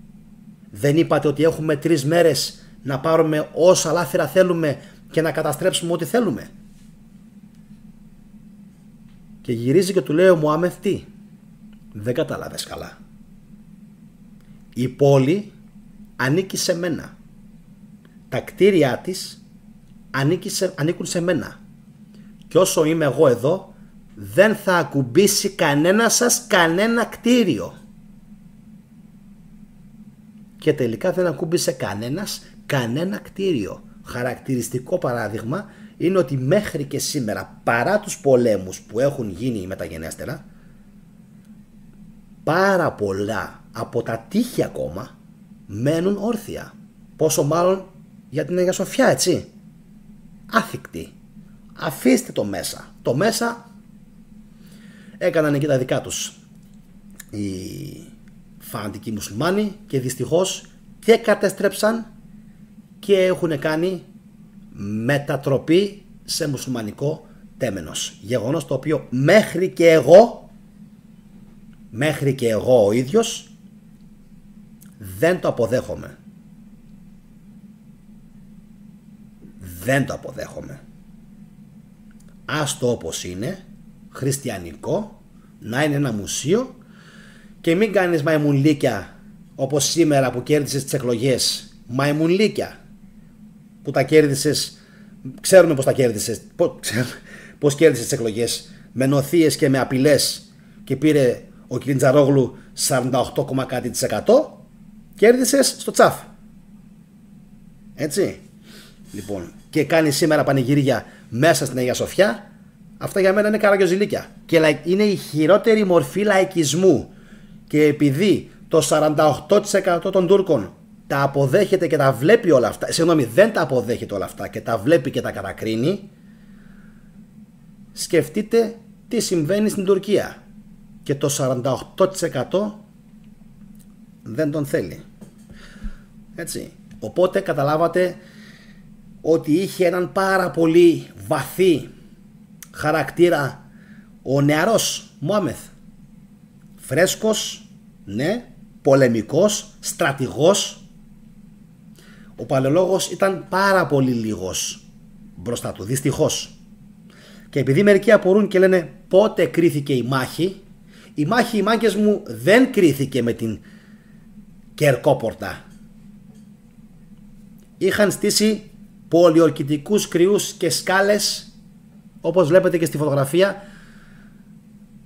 Δεν είπατε ότι έχουμε 3 μέρες να πάρουμε όσα λάφυρα θέλουμε και να καταστρέψουμε ό,τι θέλουμε? Και γυρίζει και του λέει ο Μωάμεθ, τι? Δεν κατάλαβες καλά. Η πόλη ανήκει σε μένα. Τα κτίρια της ανήκουν σε μένα. Και όσο είμαι εγώ εδώ, δεν θα ακουμπήσει κανένα σας κανένα κτίριο. Και τελικά δεν ακούμπησε κανένας κανένα κτίριο. Χαρακτηριστικό παράδειγμα είναι ότι μέχρι και σήμερα, παρά τους πολέμους που έχουν γίνει μεταγενέστερα, πάρα πολλά από τα τείχη ακόμα μένουν όρθια. Πόσο μάλλον για την Αγία Σοφιά, έτσι. Άθικτη. Αφήστε το μέσα. Το μέσα έκαναν εκεί τα δικά τους οι φανατικοί μουσουλμάνοι και δυστυχώς και κατέστρεψαν και έχουν κάνει μετατροπή σε μουσουλμανικό τέμενος. Γεγονός το οποίο μέχρι και εγώ ο ίδιος δεν το αποδέχομαι. Δεν το αποδέχομαι. Άστο όπως είναι, χριστιανικό, να είναι ένα μουσείο και μην κάνεις μαϊμουνλίκια όπως σήμερα που κέρδισες τις εκλογές. Μαϊμουνλίκια που τα κέρδισες, ξέρουμε πως τα κέρδισες, πως κέρδισες τις εκλογές, με νοθείες και με απειλές και πήρε ο Κιλιτζαρόγλου 48, κάτι %, κέρδισες στο τσάφ. Έτσι. Λοιπόν, και κάνει σήμερα πανηγυρία μέσα στην Αγία Σοφιά. Αυτά για μένα είναι καραγκιόζηλίκια. Και είναι η χειρότερη μορφή λαϊκισμού. Και επειδή το 48% των Τούρκων τα αποδέχεται και τα βλέπει όλα αυτά, συγγνώμη, δεν τα αποδέχεται όλα αυτά και τα βλέπει και τα κατακρίνει, σκεφτείτε τι συμβαίνει στην Τουρκία. Και το 48% δεν τον θέλει. Έτσι. Οπότε καταλάβατε ότι είχε έναν πάρα πολύ βαθύ χαρακτήρα ο νεαρός Μωάμεθ. Φρέσκος, ναι, πολεμικός, στρατηγός. Ο παλαιολόγος ήταν πάρα πολύ λίγος μπροστά του, δυστυχώς. Και επειδή μερικοί απορούν και λένε πότε κρίθηκε η μάχη, η μάχη, οι μάγκες μου, δεν κρίθηκε με την Κερκόπορτα. Είχαν στήσει πολιορκητικούς κρυούς και σκάλες, όπως βλέπετε και στη φωτογραφία,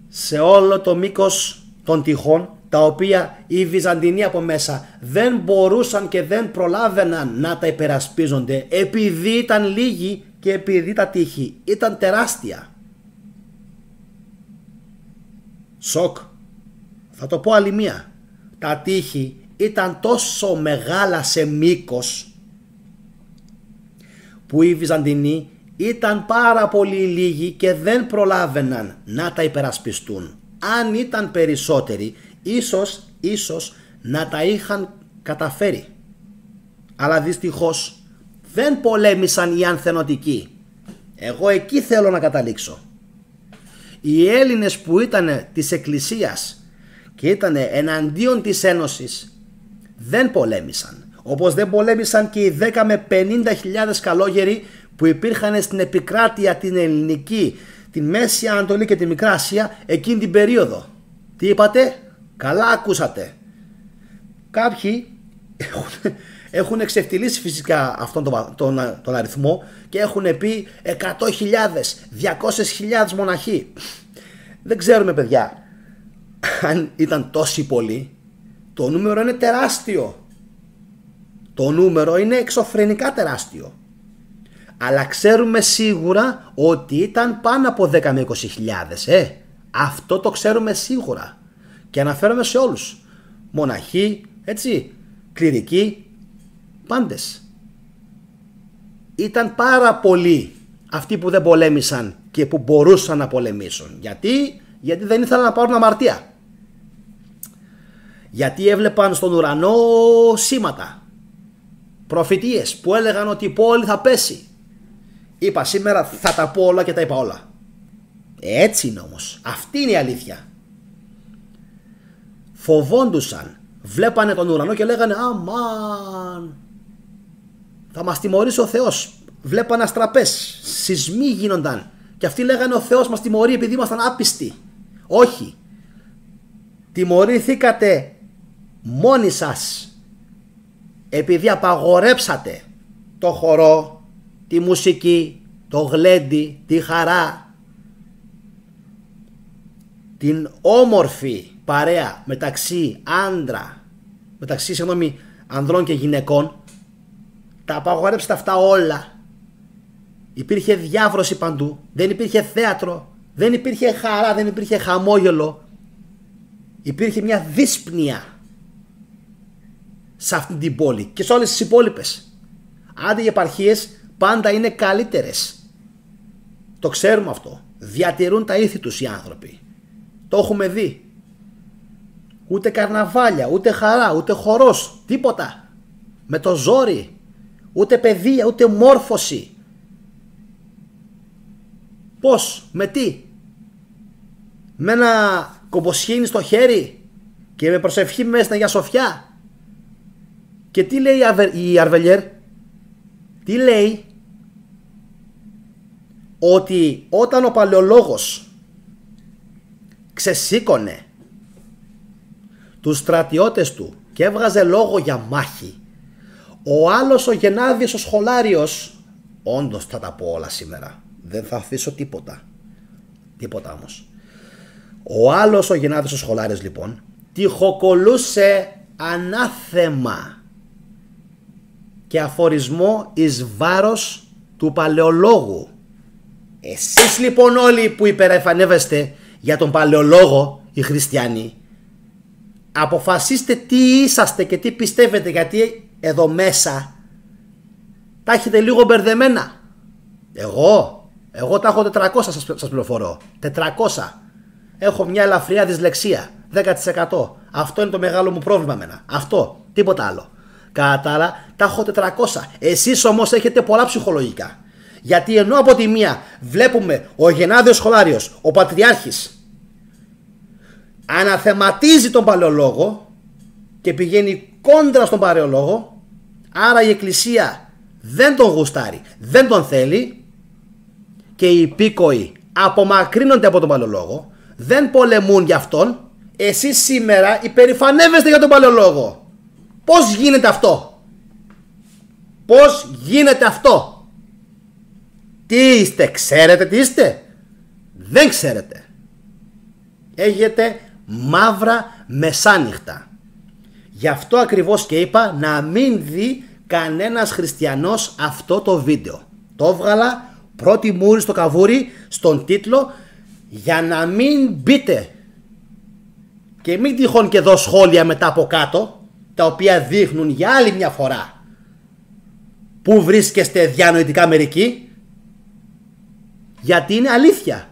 σε όλο το μήκος των τυχών, τα οποία οι Βυζαντινοί από μέσα δεν μπορούσαν και δεν προλάβαιναν να τα υπερασπίζονται, επειδή ήταν λίγοι και επειδή τα τείχη ήταν τεράστια. Σοκ. Θα το πω άλλη μία. Τα τείχη ήταν τόσο μεγάλα σε μήκος που οι Βυζαντινοί ήταν πάρα πολύ λίγοι και δεν προλάβαιναν να τα υπερασπιστούν. Αν ήταν περισσότεροι, ίσως να τα είχαν καταφέρει. Αλλά δυστυχώς δεν πολέμησαν οι ανθενωτικοί. Εγώ εκεί θέλω να καταλήξω. Οι Έλληνες που ήταν της Εκκλησίας και ήταν εναντίον της Ένωσης δεν πολέμησαν. Όπως δεν πολέμησαν και οι 10 με 50.000 καλόγεροι που υπήρχαν στην επικράτεια την ελληνική τη Μέση Ανατολή και τη Μικρά Ασία εκείνη την περίοδο. Τι είπατε? Καλά ακούσατε. Κάποιοι έχουν εξευτυλίσει φυσικά αυτόν τον αριθμό και έχουν πει 100.000, 200.000 μοναχοί. Δεν ξέρουμε, παιδιά, αν ήταν τόσοι πολλοί. Το νούμερο είναι τεράστιο. Το νούμερο είναι εξωφρενικά τεράστιο. Αλλά ξέρουμε σίγουρα ότι ήταν πάνω από 10 με 20.000. Αυτό το ξέρουμε σίγουρα. Και αναφέρομαι σε όλους. Μοναχοί, έτσι, κληρικοί, πάντες. Ήταν πάρα πολλοί αυτοί που δεν πολέμησαν και που μπορούσαν να πολεμήσουν. Γιατί δεν ήθελαν να πάρουν αμαρτία. Γιατί έβλεπαν στον ουρανό σήματα, προφητείες που έλεγαν ότι η πόλη θα πέσει. Είπα σήμερα θα τα πω όλα και τα είπα όλα. Έτσι είναι όμως. Αυτή είναι η αλήθεια. Φοβόντουσαν. Βλέπανε τον ουρανό και λέγανε αμάν, θα μας τιμωρήσει ο Θεός. Βλέπανε αστραπές, σεισμοί γίνονταν και αυτοί λέγανε ο Θεός μας τιμωρεί επειδή ήμασταν άπιστοι. Όχι. Τιμωρηθήκατε μόνοι σας επειδή απαγορέψατε το χορό, τη μουσική, το γλέντι, τη χαρά, την όμορφη παρέα μεταξύ ανδρών και γυναικών. Τα απαγορέψατε αυτά όλα. Υπήρχε διάβρωση παντού. Δεν υπήρχε θέατρο. Δεν υπήρχε χαρά. Δεν υπήρχε χαμόγελο. Υπήρχε μια δύσπνοια σε αυτή την πόλη και σε όλες τις υπόλοιπες. Άντε οι επαρχίες πάντα είναι καλύτερες. Το ξέρουμε αυτό. Διατηρούν τα ήθη τους οι άνθρωποι. Το έχουμε δει. Ούτε καρναβάλια, ούτε χαρά, ούτε χορός, τίποτα. Με το ζόρι. Ούτε παιδεία, ούτε μόρφωση. Πώς, με τι? Με ένα κομποσχήνι στο χέρι και με προσευχή μέσα στην Αγία Σοφιά. Και τι λέει η Αρβελιέρ? Τι λέει? Ότι όταν ο παλαιολόγος ξεσήκωνε τους στρατιώτες του και έβγαζε λόγο για μάχη, ο άλλος ο Γενάδιος ο Σχολάριος, όντως θα τα πω όλα σήμερα, δεν θα αφήσω τίποτα όμως, ο άλλος ο Γενάδιος ο Σχολάριος λοιπόν τυχοκολούσε ανάθεμα και αφορισμό εις βάρος του παλαιολόγου. Εσείς λοιπόν όλοι που υπερεφανεύεστε για τον παλαιολόγο, οι χριστιανοί, αποφασίστε τι είσαστε και τι πιστεύετε, γιατί εδώ μέσα τα έχετε λίγο μπερδεμένα. Εγώ τα έχω 400, σας πληροφορώ. 400. Έχω μια ελαφριά δυσλεξία, 10%. Αυτό είναι το μεγάλο μου πρόβλημα εμένα. Αυτό, τίποτα άλλο. Κατά άλλα, τα έχω 400. Εσείς όμως έχετε πολλά ψυχολογικά. Γιατί ενώ από τη μία βλέπουμε ο Γενάδιος Σχολάριος, ο Πατριάρχης, αναθεματίζει τον παλαιολόγο και πηγαίνει κόντρα στον παλαιολόγο, άρα η Εκκλησία δεν τον γουστάρει, δεν τον θέλει και οι υπήκοοι απομακρύνονται από τον παλαιολόγο, δεν πολεμούν για αυτόν. Εσείς σήμερα υπερηφανεύεστε για τον παλαιολόγο. Πώς γίνεται αυτό? Πώς γίνεται αυτό? Τι είστε? Ξέρετε τι είστε? Δεν ξέρετε. Έχετε μαύρα μεσάνυχτα. Γι' αυτό ακριβώς και είπα να μην δει κανένας χριστιανός αυτό το βίντεο. Το έβγαλα πρώτη μούρη στο καβούρι στον τίτλο για να μην μπείτε και μην τυχόν και δω σχόλια μετά από κάτω τα οποία δείχνουν για άλλη μια φορά που βρίσκεστε διανοητικά μερικοί, γιατί είναι αλήθεια.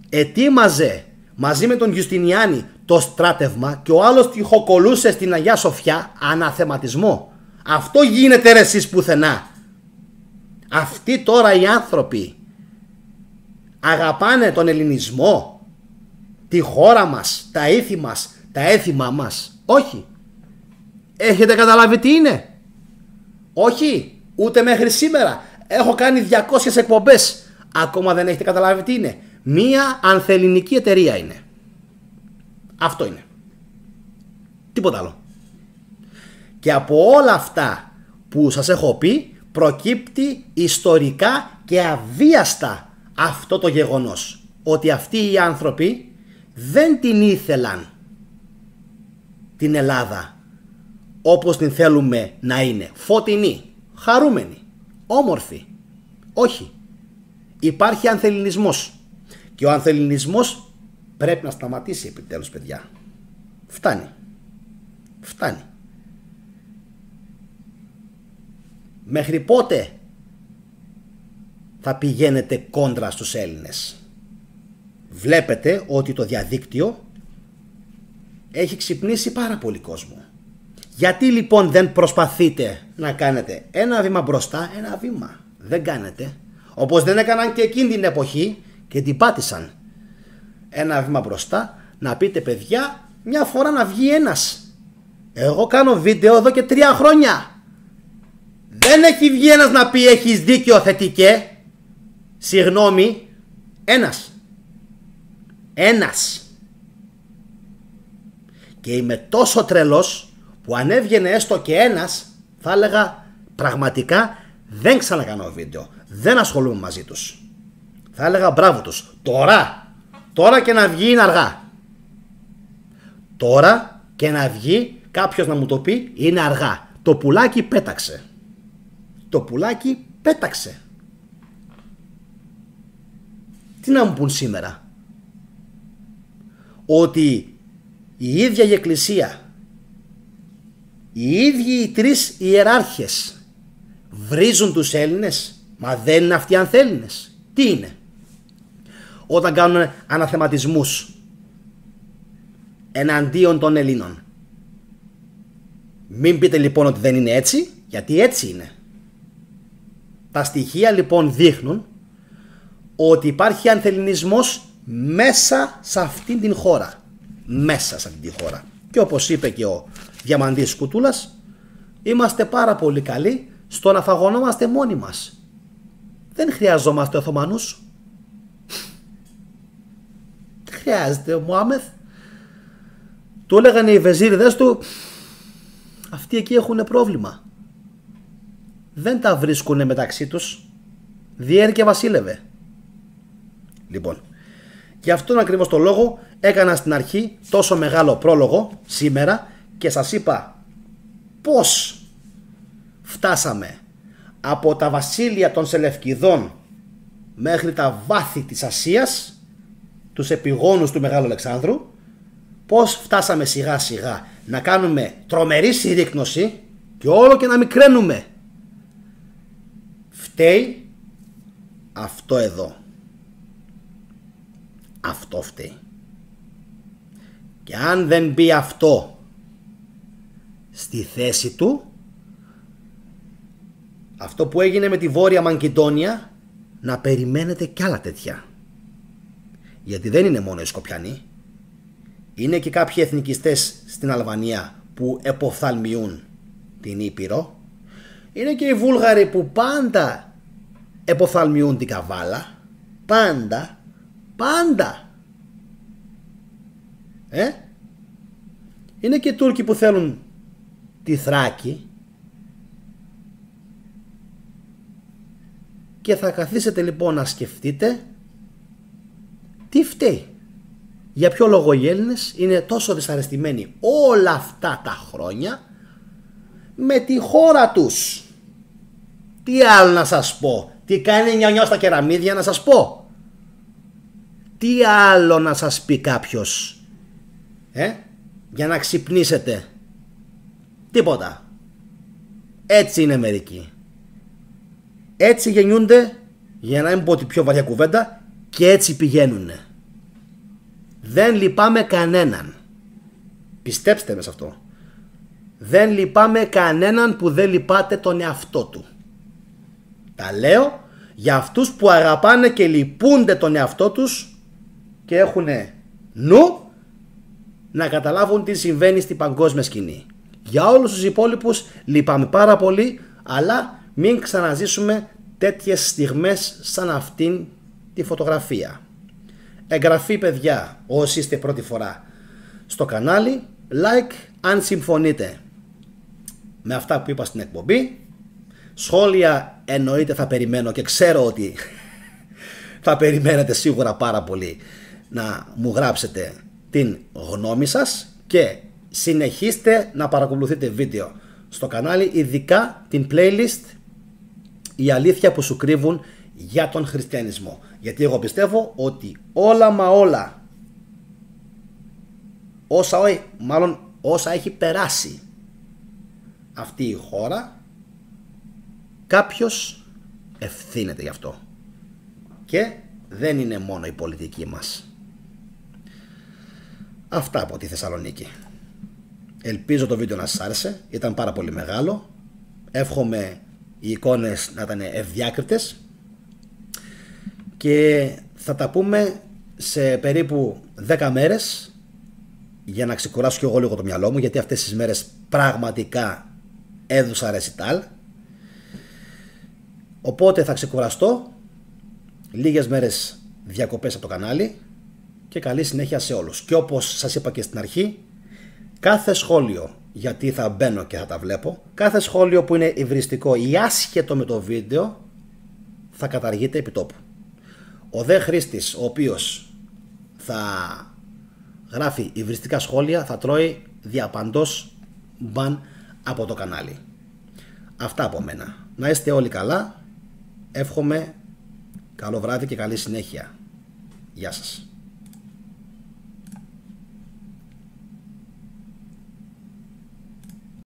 Ετοίμαζε μαζί με τον Γιουστινιάνη το στράτευμα και ο άλλος τυχοκολούσε στην Αγία Σοφιά αναθεματισμό. Αυτό γίνεται ρε εσείς πουθενά. Αυτοί τώρα οι άνθρωποι αγαπάνε τον ελληνισμό, τη χώρα μας, τα ήθη μας, τα έθιμα μας? Όχι. Έχετε καταλάβει τι είναι? Όχι. Ούτε μέχρι σήμερα. Έχω κάνει 200 εκπομπές. Ακόμα δεν έχετε καταλάβει τι είναι? Μία ανθελληνική εταιρεία είναι. Αυτό είναι. Τίποτα άλλο. Και από όλα αυτά που σας έχω πει προκύπτει ιστορικά και αβίαστα αυτό το γεγονός, ότι αυτοί οι άνθρωποι δεν την ήθελαν την Ελλάδα όπως την θέλουμε να είναι, φωτεινή, χαρούμενη, όμορφη. Όχι. Υπάρχει ανθελληνισμός και ο ανθελληνισμός πρέπει να σταματήσει επιτέλους, παιδιά. Φτάνει. Φτάνει. Μέχρι πότε θα πηγαίνετε κόντρα στους Έλληνες? Βλέπετε ότι το διαδίκτυο έχει ξυπνήσει πάρα πολύ κόσμο. Γιατί λοιπόν δεν προσπαθείτε να κάνετε ένα βήμα μπροστά, ένα βήμα? Δεν κάνετε. Όπως δεν έκαναν και εκείνη την εποχή και την πάτησαν. Ένα βήμα μπροστά, να πείτε παιδιά, μια φορά να βγει ένας. Εγώ κάνω βίντεο εδώ και 3 χρόνια. Δεν έχει βγει ένας να πει έχεις δίκιο θετικέ. Συγγνώμη. Ένας. Και είμαι τόσο τρελός που αν έβγαινε έστω και ένας, θα έλεγα πραγματικά δεν ξανακάνω βίντεο. Δεν ασχολούμαι μαζί τους. Θα έλεγα μπράβο τους. Τώρα και να βγει είναι αργά. Τώρα και να βγει κάποιος να μου το πει είναι αργά. Το πουλάκι πέταξε. Το πουλάκι πέταξε. Τι να μου πουν σήμερα? Ότι η ίδια η Εκκλησία, οι ίδιοι οι 3 ιεράρχες βρίζουν τους Έλληνες? Μα δεν είναι αυτοί ανθέλληνες? Τι είναι? Όταν κάνουν αναθεματισμούς εναντίον των Ελλήνων. Μην πείτε λοιπόν ότι δεν είναι έτσι, γιατί έτσι είναι. Τα στοιχεία λοιπόν δείχνουν ότι υπάρχει ανθελληνισμός μέσα σε αυτήν την χώρα. Μέσα σε αυτήν την χώρα. Και όπως είπε και ο Διαμαντής Κουτούλας, είμαστε πάρα πολύ καλοί στο να φαγωνόμαστε μόνοι μας. Δεν χρειαζόμαστε Οθωμανούς. Δεν χρειάζεται ο Μωάμεθ. Του έλεγαν οι βεζίριδες του, αυτοί εκεί έχουν πρόβλημα. Δεν τα βρίσκουν μεταξύ τους. Διέρη και βασίλευε. Λοιπόν, γι' αυτόν ακριβώς το λόγο έκανα στην αρχή τόσο μεγάλο πρόλογο σήμερα και σας είπα πώς φτάσαμε από τα βασίλεια των Σελευκηδών μέχρι τα βάθη της Ασίας, τους επιγόνους του Μεγάλου Αλεξάνδρου, πώς φτάσαμε σιγά σιγά να κάνουμε τρομερή συρρίκνωση και όλο και να μικραίνουμε. Φταίει αυτό εδώ. Αυτό φταίει. Και αν δεν μπει αυτό στη θέση του, αυτό που έγινε με τη Βόρεια Μακεδόνια, να περιμένετε κι άλλα τέτοια. Γιατί δεν είναι μόνο οι Σκοπιανοί. Είναι και κάποιοι εθνικιστές στην Αλβανία που εποφθαλμιούν την Ήπειρο. Είναι και οι Βούλγαροι που πάντα εποφθαλμιούν την Καβάλα. Πάντα. Είναι και οι Τούρκοι που θέλουν τη Θράκη. Και θα καθίσετε λοιπόν να σκεφτείτε τι φταίει. Για ποιο λόγο οι Έλληνες είναι τόσο δυσαρεστημένοι όλα αυτά τα χρόνια με τη χώρα τους. Τι άλλο να σας πω? Τι κάνει η νιανιό στα κεραμίδια να σας πω? Τι άλλο να σας πει κάποιος? Για να ξυπνήσετε? Τίποτα. Έτσι είναι μερικοί. Έτσι γεννιούνται, για να μην πω την πιο βαριά κουβέντα, και έτσι πηγαίνουνε. Δεν λυπάμαι κανέναν. Πιστέψτε με σε αυτό. Δεν λυπάμαι κανέναν που δεν λυπάται τον εαυτό του. Τα λέω για αυτούς που αγαπάνε και λυπούνται τον εαυτό τους και έχουν νου να καταλάβουν τι συμβαίνει στην παγκόσμια σκηνή. Για όλους τους υπόλοιπους λυπάμαι πάρα πολύ, αλλά μην ξαναζήσουμε τέτοιες στιγμές σαν αυτήν τη φωτογραφία. Εγγραφή, παιδιά, όσοι είστε πρώτη φορά στο κανάλι. Like αν συμφωνείτε με αυτά που είπα στην εκπομπή. Σχόλια εννοείται θα περιμένω και ξέρω ότι θα περιμένετε σίγουρα πάρα πολύ να μου γράψετε την γνώμη σας και συνεχίστε να παρακολουθείτε βίντεο στο κανάλι, ειδικά την playlist «Η αλήθεια που σου κρύβουν για τον χριστιανισμό». Γιατί εγώ πιστεύω ότι όλα μα όλα, όσα έχει περάσει αυτή η χώρα, κάποιος ευθύνεται γι' αυτό. Και δεν είναι μόνο η πολιτική μας. Αυτά από τη Θεσσαλονίκη. Ελπίζω το βίντεο να σας άρεσε. Ήταν πάρα πολύ μεγάλο. Εύχομαι οι εικόνες να ήταν ευδιάκριτες. Και θα τα πούμε σε περίπου 10 μέρες, για να ξεκουράσω και εγώ λίγο το μυαλό μου, γιατί αυτές τις μέρες πραγματικά έδωσα ρεσιτάλ. Οπότε θα ξεκουραστώ. Λίγες μέρες διακοπές από το κανάλι και καλή συνέχεια σε όλους. Και όπως σας είπα και στην αρχή, κάθε σχόλιο, γιατί θα μπαίνω και θα τα βλέπω, κάθε σχόλιο που είναι υβριστικό ή άσχετο με το βίντεο θα καταργείται επί τόπου. Ο δε χρήστης ο οποίος θα γράφει υβριστικά σχόλια θα τρώει διαπαντός μπαν από το κανάλι. Αυτά από μένα. Να είστε όλοι καλά. Εύχομαι καλό βράδυ και καλή συνέχεια. Γεια σας.